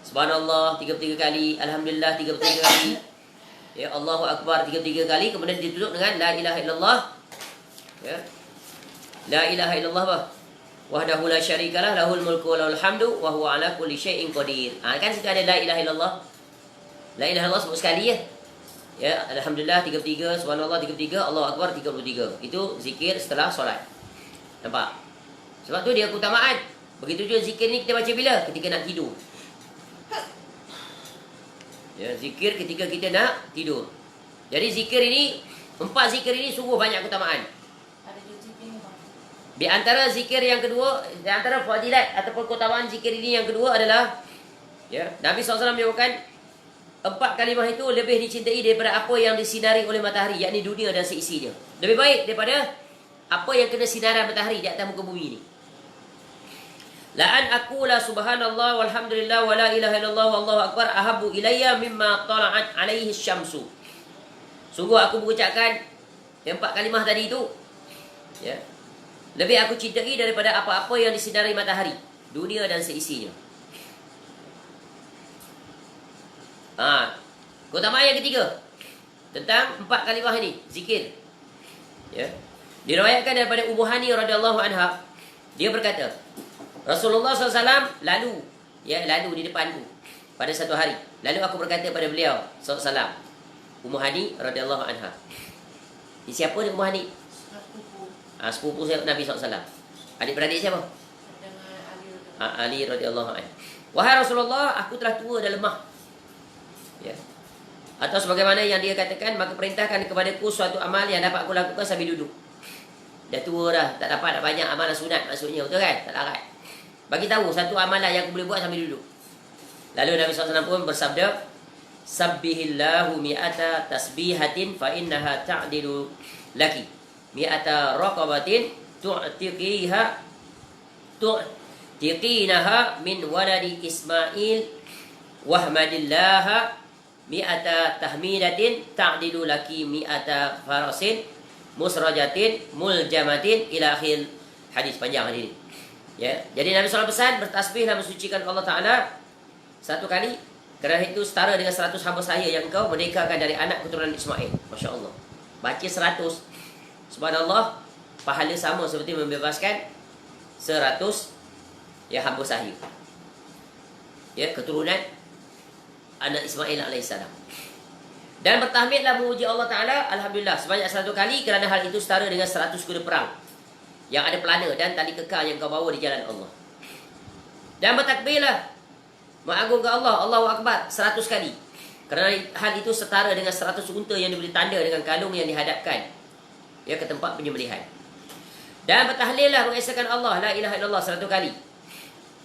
Subhanallah 33 kali, alhamdulillah 33 kali. Allahu akbar 33 kali, kemudian ditutup dengan la ilaha illallah. La ilaha illallah apa? Wahdahu la syarikalah, lahul mulku wa lahul hamdu wa huwa ala kulli syai'in qadir. Kan situ ada la ilaha illallah. La ilaha illallah sebut sekali alhamdulillah 33, subhanallah 33, Allahu akbar 33. Itu zikir setelah solat. Nampak? Sebab tu dia keutamaan. Begitu juga zikir ni kita baca bila? Ketika nak tidur. Zikir ketika kita nak tidur. Jadi zikir ini, 4 zikir ini sungguh banyak keutamaan. Ada zikir ni bang. Di antara zikir yang kedua, di antara fadilat ataupun keutamaan zikir ini yang kedua adalah, Nabi SAW menyebutkan 4 kalimah itu lebih dicintai daripada apa yang disinari oleh matahari, yakni dunia dan seisinya. Lebih baik daripada apa yang kena sinaran matahari di atas muka bumi ini. La an aqula subhanallah walhamdulillah wa la ilaha illallah wallahu akbar ahabbu ilayya mimma tala'at alaihi syamsu. Sungguh aku mengucapkan 4 kalimah tadi itu, lebih aku cintai daripada apa-apa yang disinari matahari, dunia dan seisinya. Keutamaan yang ketiga tentang 4 kalimah ini, zikir. Diriwayatkan daripada Ummu Hani radhiyallahu anha, dia berkata, Rasulullah SAW lalu di depanku pada satu hari. Lalu aku berkata pada beliau SAW, Ummu Hani radhiyallahu anha. Ini siapa ni Ummu Hani? Sepupu Nabi SAW. Adik-beradik siapa? Dengan Ali radhiyallahu anhu. Wahai Rasulullah, aku telah tua dan lemah. Ya. Atau sebagaimana yang dia katakan, maka perintahkan kepadaku suatu amal yang dapat aku lakukan sambil duduk. Dah tua dah, tak dapat nak banyak amalan sunat maksudnya, betul kan? Tak larat. Bagi tahu satu amalan yang aku boleh buat sambil duduk. Lalu Nabi SAW pun bersabda, Sabbihillahu mi'ata tasbihatin fa innaha ta'dilu laki mi'ata raqabatin tu'tiqinaha min waladi Ismail wahmadillaha mi'ata tahmidatin ta'dilu laki mi'ata farasin musrajatin muljamatin ila akhir hadis panjang hadis ini. Ya, jadi Nabi SAW pesan bertasbih dan mensucikan Allah Ta'ala satu kali, kerana itu setara dengan 100 hamba saya yang engkau merdekakan dari anak keturunan Ismail. Masya Allah. Baca 100. Subhanallah, pahala sama seperti membebaskan 100 ya hamba saya. Ya, keturunan anak Ismail alaihissalam. Dan bertahmidlah memuji Allah Ta'ala, Alhamdulillah, sebanyak 100 kali, kerana hal itu setara dengan 100 kuda perang yang ada pelana dan tali kekal yang kau bawa di jalan Allah. Dan bertakbirlah mengagungkan Allah, Allahu Akbar 100 kali. Kerana hal itu setara dengan 100 unta yang diberi tanda dengan kalung yang dihadapkan ya ke tempat penyembelihan. Dan bertahlillah mengesahkan Allah, la ilaha illallah 100 kali.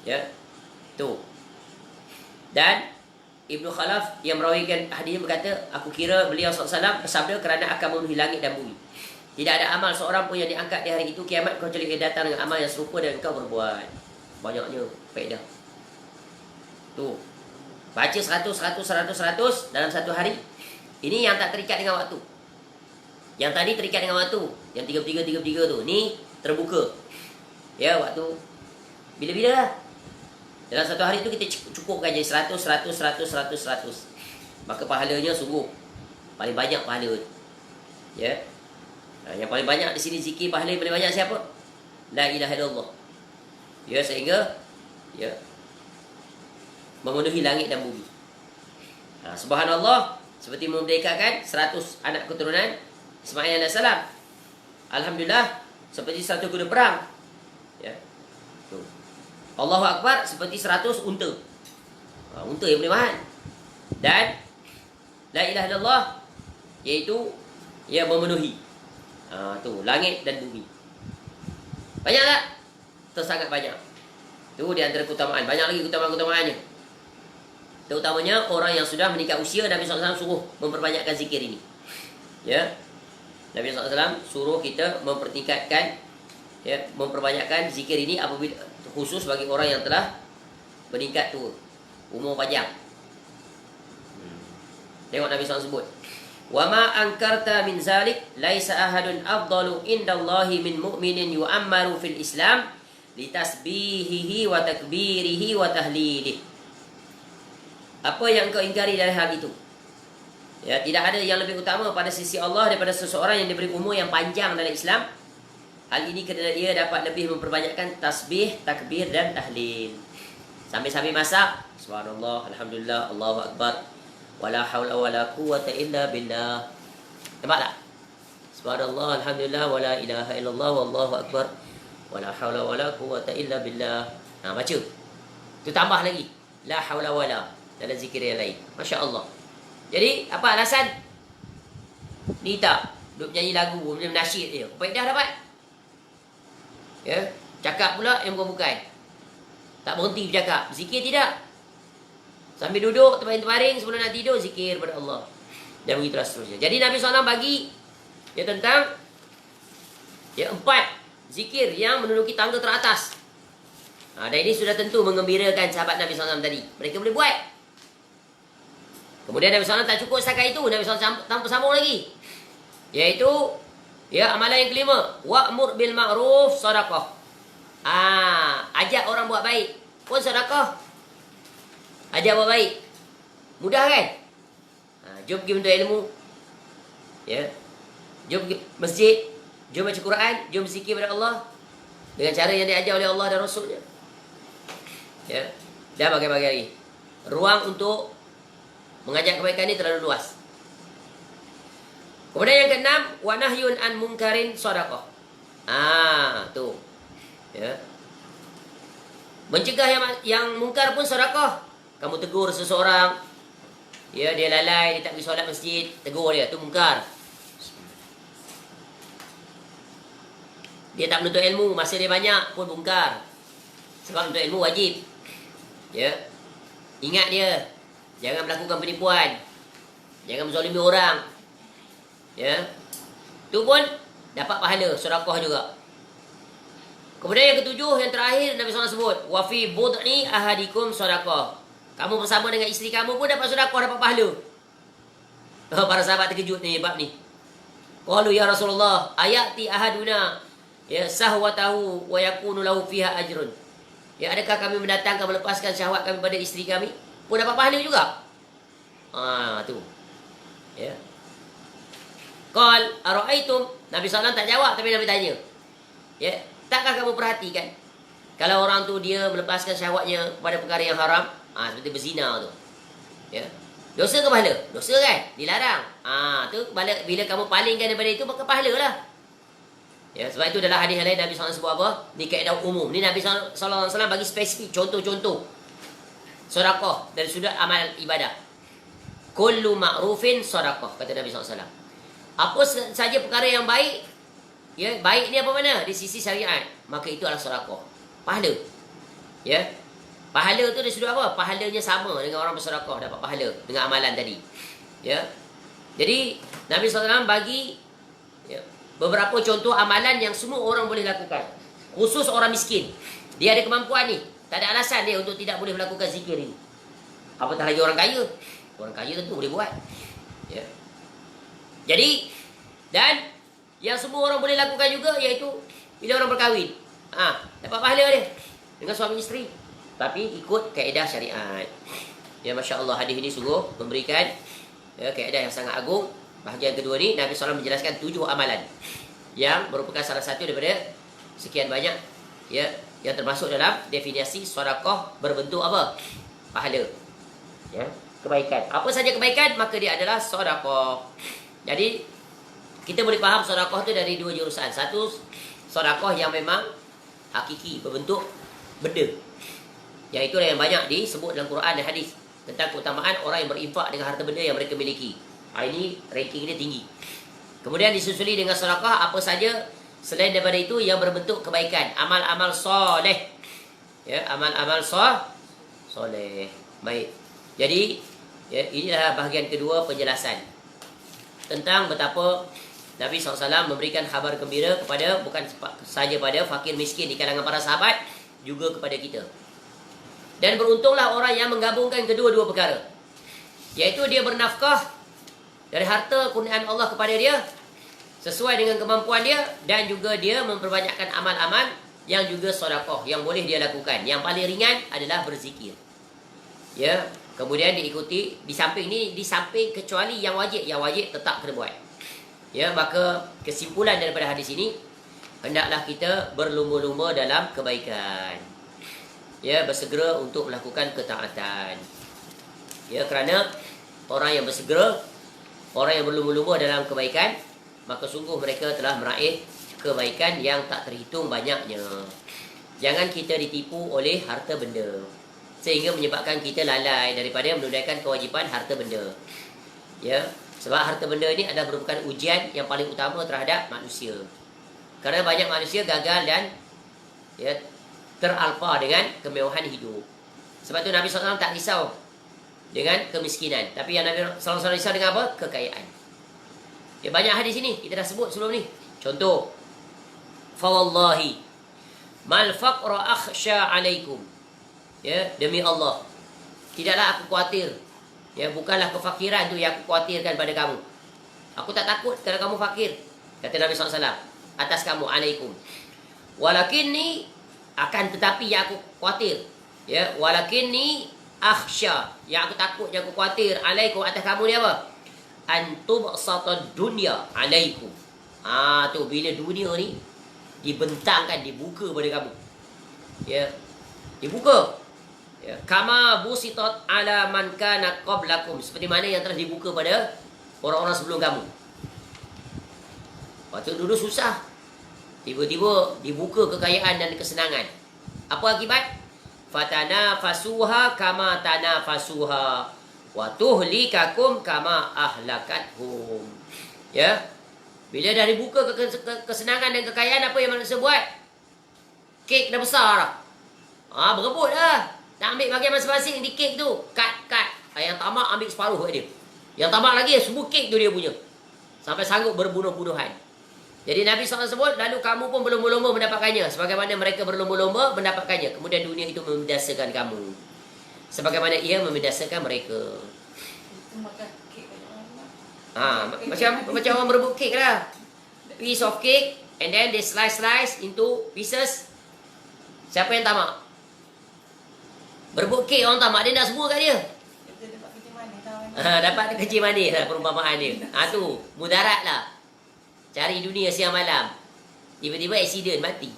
Ya. Tu. Dan Ibnu Khalaf yang merawikan hadis berkata, aku kira beliau SAW bersabda kerana akan memenuhi langit dan bumi. Tidak ada amal seorang pun yang diangkat di hari itu kiamat kecuali ia datang dengan amal yang serupa dan engkau berbuat. Banyaknya faedah. Tu. Baca 100 dalam satu hari. Ini yang tak terikat dengan waktu. Yang tadi terikat dengan waktu. Yang 33 tu. Ni terbuka. Ya, waktu bila-bila lah. Dalam satu hari tu kita cukupkan jadi 100. Maka pahalanya sungguh paling banyak pahala. Ya. Yang paling banyak di sini zikir pahala yang paling banyak siapa? La ilaha illallah. Ya, sehingga ya memenuhi langit dan bumi. Subhanallah, seperti memerdekakan 100 anak keturunan Ismail AS. Alhamdulillah, seperti 100 kuda perang. Ya. Tuh. Allahu Akbar, seperti 100 unta. Unta yang paling mahal. Dan la ilaha illallah, iaitu ia memenuhi tu langit dan bumi. Banyak tak? Sangat banyak. Tu di antara keutamaan. Banyak lagi keutamaan-keutamaannya. Terutamanya orang yang sudah meningkat usia, Nabi SAW suruh memperbanyakkan zikir ini. Ya. Nabi SAW suruh kita mempertingkatkan, ya, memperbanyakkan zikir ini apabila khusus bagi orang yang telah meningkat tua, umur panjang. Tengok Nabi SAW sebut, wa ma ankarta min zalik laisa ahadun afdalu indallahi min mu'minin yu'ammaru fil Islam litasbihihi wa takbirihi wa tahlilih. Apa yang kau ingkari dari hal itu? Ya, tidak ada yang lebih utama pada sisi Allah daripada seseorang yang diberi umur yang panjang dalam Islam. Hal ini kerana ia dapat lebih memperbanyakkan tasbih, takbir dan tahlil. Sambil-sambil masak, subhanallah, alhamdulillah, Allahu Akbar, wala haula wala quwwata illa billah. Nampak tak? Subhanallah, alhamdulillah, wala ilaha illallah, wallahu akbar, wala haula wala quwwata illa billah. Baca. Tu tambah lagi, la haula wala dalam zikir yang lain. Masya Allah. Jadi apa alasan? Ni tak duk nyanyi lagu, macam nasyid dia. Faedah dapat. Ya, cakap pula yang bukan-bukan. Tak berhenti bercakap. Zikir tidak. Sambil duduk terbaring-terbaring sebelum nak tidur, zikir pada Allah. Dan begitulah seterusnya. Jadi Nabi SAW bagi ya tentang ya 4 zikir yang menduduki tangga teratas. Dan ini sudah tentu mengembirakan sahabat Nabi SAW tadi. Mereka boleh buat. Kemudian Nabi SAW tak cukup setakat itu. Nabi SAW tanpa sambung lagi. Iaitu ya amalan yang kelima, wa'mur bil ma'ruf sadaqah. Ajak orang buat baik pun sedekah. Ajak buat baik. Mudah kan? Jom pergi menuntut ilmu. Ya. Jom pergi masjid, jom baca Quran, jom zikir pada Allah dengan cara yang diajar oleh Allah dan Rasulnya. Ya. Dan bagai-bagai lagi. Ruang untuk mengajak kebaikan ini terlalu luas. Kemudian yang keenam, wa nahyun an munkarin sadaqah. Tu. Ya. Mencegah yang mungkar pun sedekah. Kamu tegur seseorang, ya, dia lalai, dia tak pergi solat masjid, tegur dia, tu mungkar. Dia tak menuntut ilmu, masa dia banyak pun mungkar. Sebab menuntut ilmu wajib. Ya. Ingat dia, jangan melakukan penipuan. Jangan menzalimi orang. Ya. Tu pun dapat pahala, sedekah juga. Kemudian yang ketujuh, yang terakhir Nabi SAW sebut, wa fi bud'i ahadikum sedekah. Kamu bersama dengan isteri kamu pun dapat sedekah, dapat pahala. Para sahabat terkejut ni bab ni. Qalu ya Rasulullah, ayati ahaduna ya sahwatahu wa yakunu lahu fiha ajrun. Ya, adakah kami mendatangkan melepaskan syahwat kami pada isteri kami pun dapat pahala juga? Tu. Ya. Qal ara'aitum, Nabi SAW tak jawab tapi Nabi tanya. Ya, takkah kamu perhatikan kalau orang tu dia melepaskan syahwatnya pada perkara yang haram, seperti berzina tu. Ya. Dosa ke pahala? Dosa kan? Dilarang. Tu bila kamu palingkan daripada itu maka pahalalah. Ya, sebab itu dalam hadis lain Nabi SAW sebut apa? Ni kaedah umum. Ni Nabi SAW bagi spesifik contoh-contoh sedekah dari sudut amal ibadah. Kullu ma'rufin sedekah, kata Nabi SAW. Apa saja perkara yang baik, ya, baik ni apa mana? Di sisi syariat, maka itu adalah sedekah. Pahala. Ya. Pahala tu dari sudut apa? Pahalanya sama dengan orang bersedekah, dapat pahala dengan amalan tadi. Ya. Jadi Nabi SAW bagi, ya, beberapa contoh amalan yang semua orang boleh lakukan. Khusus orang miskin. Dia ada kemampuan ni. Tak ada alasan dia untuk tidak boleh melakukan zikir ini. Apatah lagi orang kaya. Orang kaya tentu boleh buat. Ya. Jadi, dan yang semua orang boleh lakukan juga iaitu bila orang berkahwin. Dapat pahala dia dengan suami isteri. Tapi ikut kaedah syariat. Ya, Masya Allah, hadis ini sungguh memberikan, ya, kaedah yang sangat agung. Bahagian kedua ni Nabi SAW menjelaskan 7 amalan yang merupakan salah satu daripada sekian banyak, ya, yang termasuk dalam definisi sedekah berbentuk apa? Pahala. Ya, kebaikan. Apa saja kebaikan maka dia adalah sedekah. Jadi kita boleh faham sedekah tu dari 2 jurusan. Satu, sedekah yang memang hakiki, berbentuk benda. Yang itulah yang banyak disebut dalam Quran dan hadis tentang keutamaan orang yang berinfak dengan harta benda yang mereka miliki. Ini ranking dia tinggi. Kemudian disusuli dengan sedekah apa saja selain daripada itu yang berbentuk kebaikan, amal-amal soleh. Ya, amal-amal soleh. Baik. Jadi, ya, inilah bahagian kedua penjelasan tentang betapa Nabi SAW memberikan khabar gembira kepada bukan saja pada fakir miskin di kalangan para sahabat, juga kepada kita. Dan beruntunglah orang yang menggabungkan kedua-dua perkara, iaitu dia bernafkah dari harta kurniaan Allah kepada dia sesuai dengan kemampuan dia, dan juga dia memperbanyakkan amal-amal yang juga sedekah yang boleh dia lakukan. Yang paling ringan adalah berzikir. Ya, kemudian diikuti di samping kecuali yang wajib tetap kena buat. Ya, maka kesimpulan daripada hadis ini, hendaklah kita berlumba-lumba dalam kebaikan. Ya, bersegera untuk melakukan ketaatan. Ya, kerana orang yang bersegera, orang yang berlumba-lumba dalam kebaikan, maka sungguh mereka telah meraih kebaikan yang tak terhitung banyaknya. Jangan kita ditipu oleh harta benda sehingga menyebabkan kita lalai daripada menunaikan kewajipan harta benda. Ya, sebab harta benda ini adalah merupakan ujian yang paling utama terhadap manusia. Kerana banyak manusia gagal dan, ya, teralpa dengan kemewahan hidup. Sebab tu Nabi SAW tak risau dengan kemiskinan, tapi yang Nabi SAW risau dengan apa? Kekayaan. Ya, banyak hadis ini kita dah sebut sebelum ni. Contoh, fawallahi mal faqra akhsha alaikum. Ya, demi Allah, tidaklah aku khawatir, ya, bukanlah kefakiran tu yang aku khawatirkan pada kamu. Aku tak takut kalau kamu fakir, kata Nabi SAW, atas kamu, alaikum. Walakinni, akan tetapi yang aku khawatir, ya, walakinni akhsha, yang aku takut, yang aku khawatir, alaikum, atas kamu ni apa? Antubsatad dunya alaikum. Tu bila dunia ni dibentangkan, dibuka pada kamu, ya, dibuka, ya, kama busitat ala man kana qablakum, seperti mana yang telah dibuka pada orang-orang sebelum kamu. Waktu dulu susah, tiba-tiba dibuka kekayaan dan kesenangan. Apa akibat? fatanafasuha kama tanafasuha wa tuhlikakum kama ahlakathum. Ya. Bila dah dibuka kesenangan dan kekayaan, apa yang manusia buat? Kek dah besar dah. Berebut dah. Tak ambil bahagian masing-masing di kek tu. Kat. Yang tamak ambil separuh dia. Yang tamak lagi semua kek tu dia punya. Sampai sanggup berbunuh-bunuhan. Jadi Nabi SAW sebut, lalu kamu pun berlomba-lomba mendapatkannya. Sebagaimana mereka berlomba-lomba mendapatkannya. Kemudian dunia itu membiasakan kamu. Sebagaimana ia membiasakan mereka. Itu makan kek banyak. Macam orang berebut kek lah. Piece of cake. And then they slice into pieces. Siapa yang tamak? Berebut kek orang tamak. Dia nak semua kat dia. Dia dapat kerja mana tahu. Dapat kecil manis lah perumpamaan dia. Tu mudarat lah. Cari dunia siang malam. Tiba-tiba accident, mati.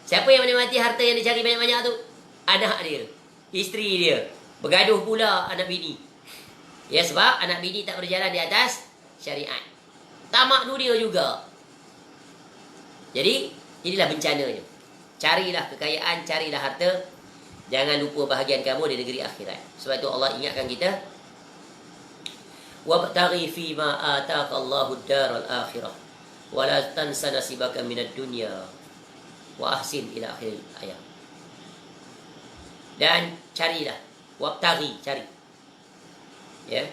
Siapa yang menikmati harta yang dia cari banyak-banyak tu? Anak dia. Isteri dia. Bergaduh pula anak bini. Ya, sebab anak bini tak berjalan di atas syariat. Tamak dunia juga. Jadi, inilah bencananya. Carilah kekayaan, carilah harta. Jangan lupa bahagian kamu di negeri akhirat. Sebab itu Allah ingatkan kita. وَابْتَغِي فِي مَا آتَاكَ اللَّهُ الدَّارَ الْآخِرَةَ وَلَا تَنْسَ نَصِيبَكَ مِنَ الدُّنْيَا وَأَحْسِنْ إِلَى آخِرِ الْآيَةِ. Dan carilah, wabtaghi, cari. Ya.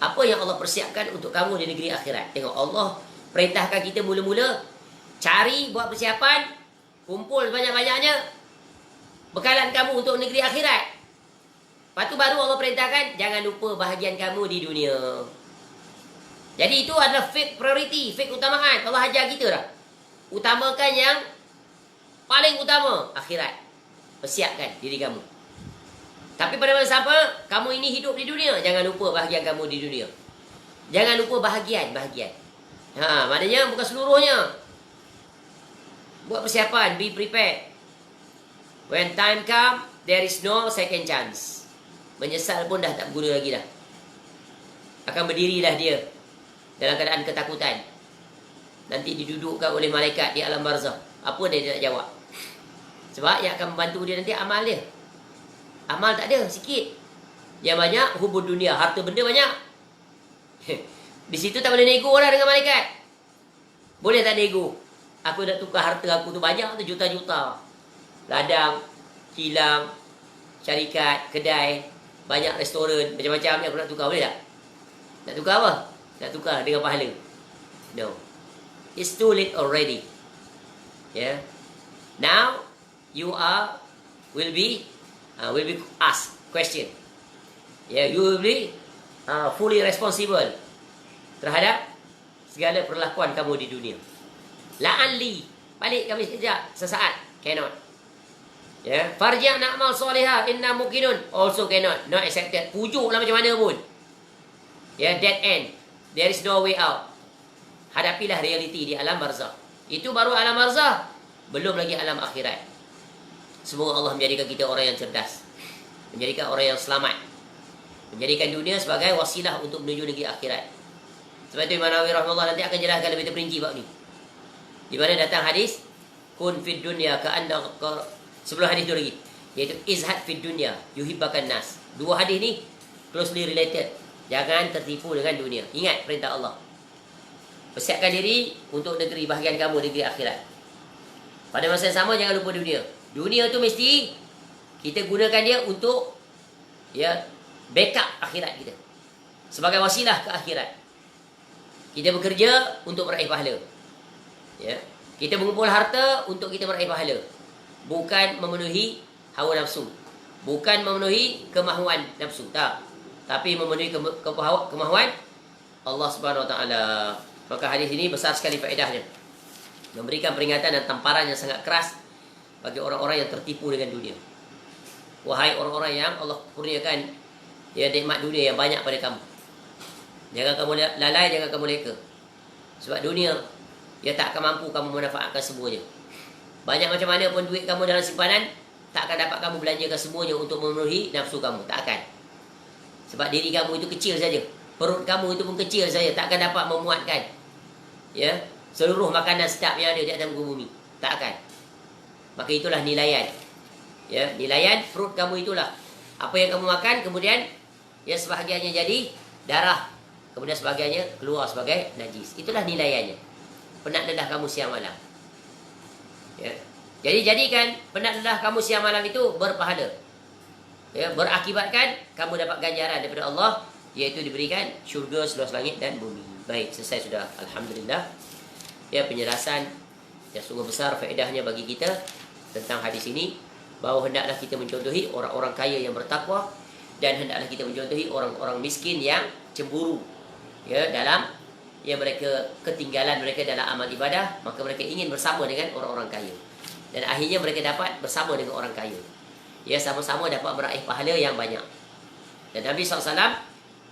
Apa yang Allah persiapkan untuk kamu di negeri akhirat. Tengok, Allah perintahkan kita mula-mula cari, buat persiapan, kumpul banyak-banyaknya bekalan kamu untuk negeri akhirat. Lepas tu baru Allah perintahkan, jangan lupa bahagian kamu di dunia. Jadi itu adalah fake priority, fake utamaan. Allah ajar kita dah. Utamakan yang paling utama, akhirat. Persiapkan diri kamu. Tapi pada masa apa, kamu ini hidup di dunia, jangan lupa bahagian kamu di dunia. Jangan lupa bahagian. Maknanya bukan seluruhnya. Buat persiapan, be prepared. When time come, there is no second chance. Menyesal pun dah tak berguna lagi dah. Akan berdirilah dia dalam keadaan ketakutan. Nanti didudukkan oleh malaikat di alam barzah. Apa dia nak jawab? Sebab yang akan membantu dia nanti amal dia. Amal tak ada, sikit. Yang banyak, hubud dunia. Harta benda banyak. Di situ tak boleh nego lah dengan malaikat. Boleh tak nego? Aku nak tukar harta aku tu banyak tu, juta-juta. Ladang, kilang, syarikat, kedai, banyak restoran, macam-macam ni aku nak tukar, boleh tak? Nak tukar apa? Nak tukar dengan pahala. No. It's too late already. Yeah. Now, you will be asked question. Yeah, you will be fully responsible terhadap segala perlakuan kamu di dunia. La'anli, balik kami sekejap, sesaat, cannot. Ya, farji' na'mal solihah inna mukinun, also cannot, not accepted. Pujuklah macam mana pun. Ya, dead end. There is no way out. Hadapilah realiti di alam barzah. Itu baru alam barzah. Belum lagi alam akhirat. Semoga Allah menjadikan kita orang yang cerdas. Menjadikan orang yang selamat. Menjadikan dunia sebagai wasilah untuk menuju negeri akhirat. Sebab itu Imam Nawawi rahimahullah nanti akan jelaskan lebih terperinci bab ni. Di mana datang hadis kun fid dunya ka'annaka. Sebelum hadis itu lagi, iaitu izhad fid dunya yuhibbakan nas. Dua hadis ni closely related. Jangan tertipu dengan dunia. Ingat perintah Allah. Persiapkan diri untuk negeri bahagian kamu, negeri akhirat. Pada masa yang sama jangan lupa dunia. Dunia tu mesti kita gunakan dia untuk backup akhirat kita. Sebagai wasilah ke akhirat. Kita bekerja untuk meraih pahala. Ya. Kita mengumpul harta untuk kita meraih pahala. Bukan memenuhi hawa nafsu. Bukan memenuhi kemahuan nafsu. Tak. Tapi memenuhi kemahuan Allah Subhanahu Wa Taala. Maka hadis ini besar sekali faedahnya. Memberikan peringatan dan tamparan yang sangat keras bagi orang-orang yang tertipu dengan dunia. Wahai orang-orang yang Allah kurniakan nikmat dunia yang banyak pada kamu. Jangan kamu lalai, jangan kamu leka. Sebab dunia tak akan mampu kamu memanfaatkan semuanya. Banyak macam mana pun duit kamu dalam simpanan, tak akan dapat kamu belanjakan semuanya untuk memenuhi nafsu kamu. Tak akan. Sebab diri kamu itu kecil saja. Perut kamu itu pun kecil saja. Tak akan dapat memuatkan seluruh makanan sedap yang ada di atas muka bumi. Tak akan. Maka itulah nilaian. Ya, nilaian perut kamu itulah. Apa yang kamu makan, kemudian ya sebahagiannya jadi darah, kemudian sebahagiannya keluar sebagai najis. Itulah nilaiannya. Penat lelah kamu siang malam. Ya. Jadi jadikan penat lelah kamu siang malam itu berpahala. Ya, berakibatkan kamu dapat ganjaran daripada Allah, iaitu diberikan syurga seluas langit dan bumi. Baik, selesai sudah. Alhamdulillah. Ya, penjelasan yang sungguh besar faedahnya bagi kita tentang hadis ini, bahawa hendaklah kita mencontohi orang-orang kaya yang bertakwa, dan hendaklah kita mencontohi orang-orang miskin yang cemburu ya dalam ya mereka ketinggalan mereka dalam amal ibadah, maka mereka ingin bersama dengan orang-orang kaya, dan akhirnya mereka dapat bersama dengan orang kaya, ya sama-sama dapat meraih pahala yang banyak. Dan Nabi SAW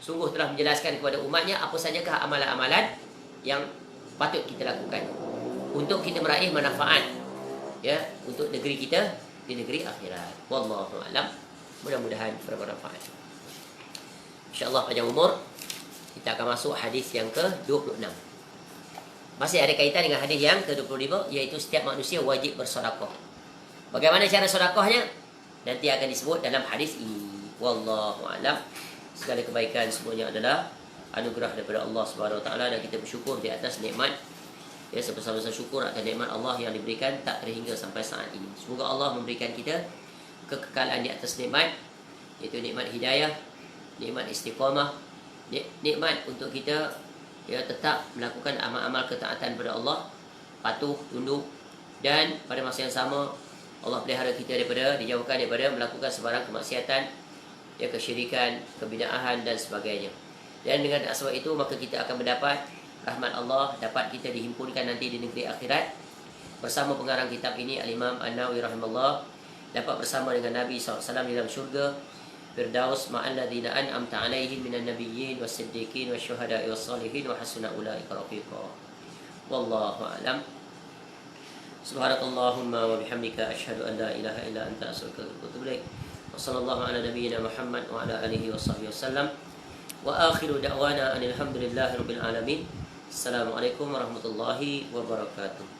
sungguh telah menjelaskan kepada umatnya apa sajakah amalan-amalan yang patut kita lakukan untuk kita meraih manfaat ya untuk negeri kita di negeri akhirat. Wallahu a'lam. Mudah-mudahan bermanfaat. InsyaAllah panjang umur. Kita akan masuk hadis yang ke-26. Masih ada kaitan dengan hadis yang ke-25, iaitu setiap manusia wajib bersedekah. Bagaimana cara sedekahnya? Nanti akan disebut dalam hadis ini. Wallahu a'lam. Segala kebaikan semuanya adalah anugerah daripada Allah Subhanahu wa taala, dan kita bersyukur di atas nikmat. Ya, sebesar-besar syukur atas nikmat Allah yang diberikan tak terhingga sampai saat ini. Semoga Allah memberikan kita kekekalan di atas nikmat, iaitu nikmat hidayah, nikmat istiqamah, nikmat untuk kita ya tetap melakukan amal-amal ketaatan kepada Allah, patuh, tunduk, dan pada masa yang sama Allah pelihara kita dijauhkan daripada melakukan sebarang kemaksiatan, ya kesyirikan, kebid'ahan dan sebagainya. Dan dengan sebab itu maka kita akan mendapat rahmat Allah, dapat kita dihimpunkan nanti di negeri akhirat bersama pengarang kitab ini Al-Imam An-Nawawi rahimahullah, dapat bersama dengan Nabi SAW di dalam syurga Firdaus ma'alladzina an'amta 'alaihim minan nabiyyin was-siddiqin wasyuhada'i was-shalihin wa hasuna ulaika rafiqa. Wallahu a'lam. Subhanakallahumma wa bihamdika asyhadu an la ilaha illa anta astaghfiruka wa atubu ilaik. Wa sallallahu ala nabiyyina Muhammad wa ala alihi washabbihi wasallam. Wa akhiru da'wana anil hamdulillahi rabbil alamin. Assalamualaikum warahmatullahi wabarakatuh.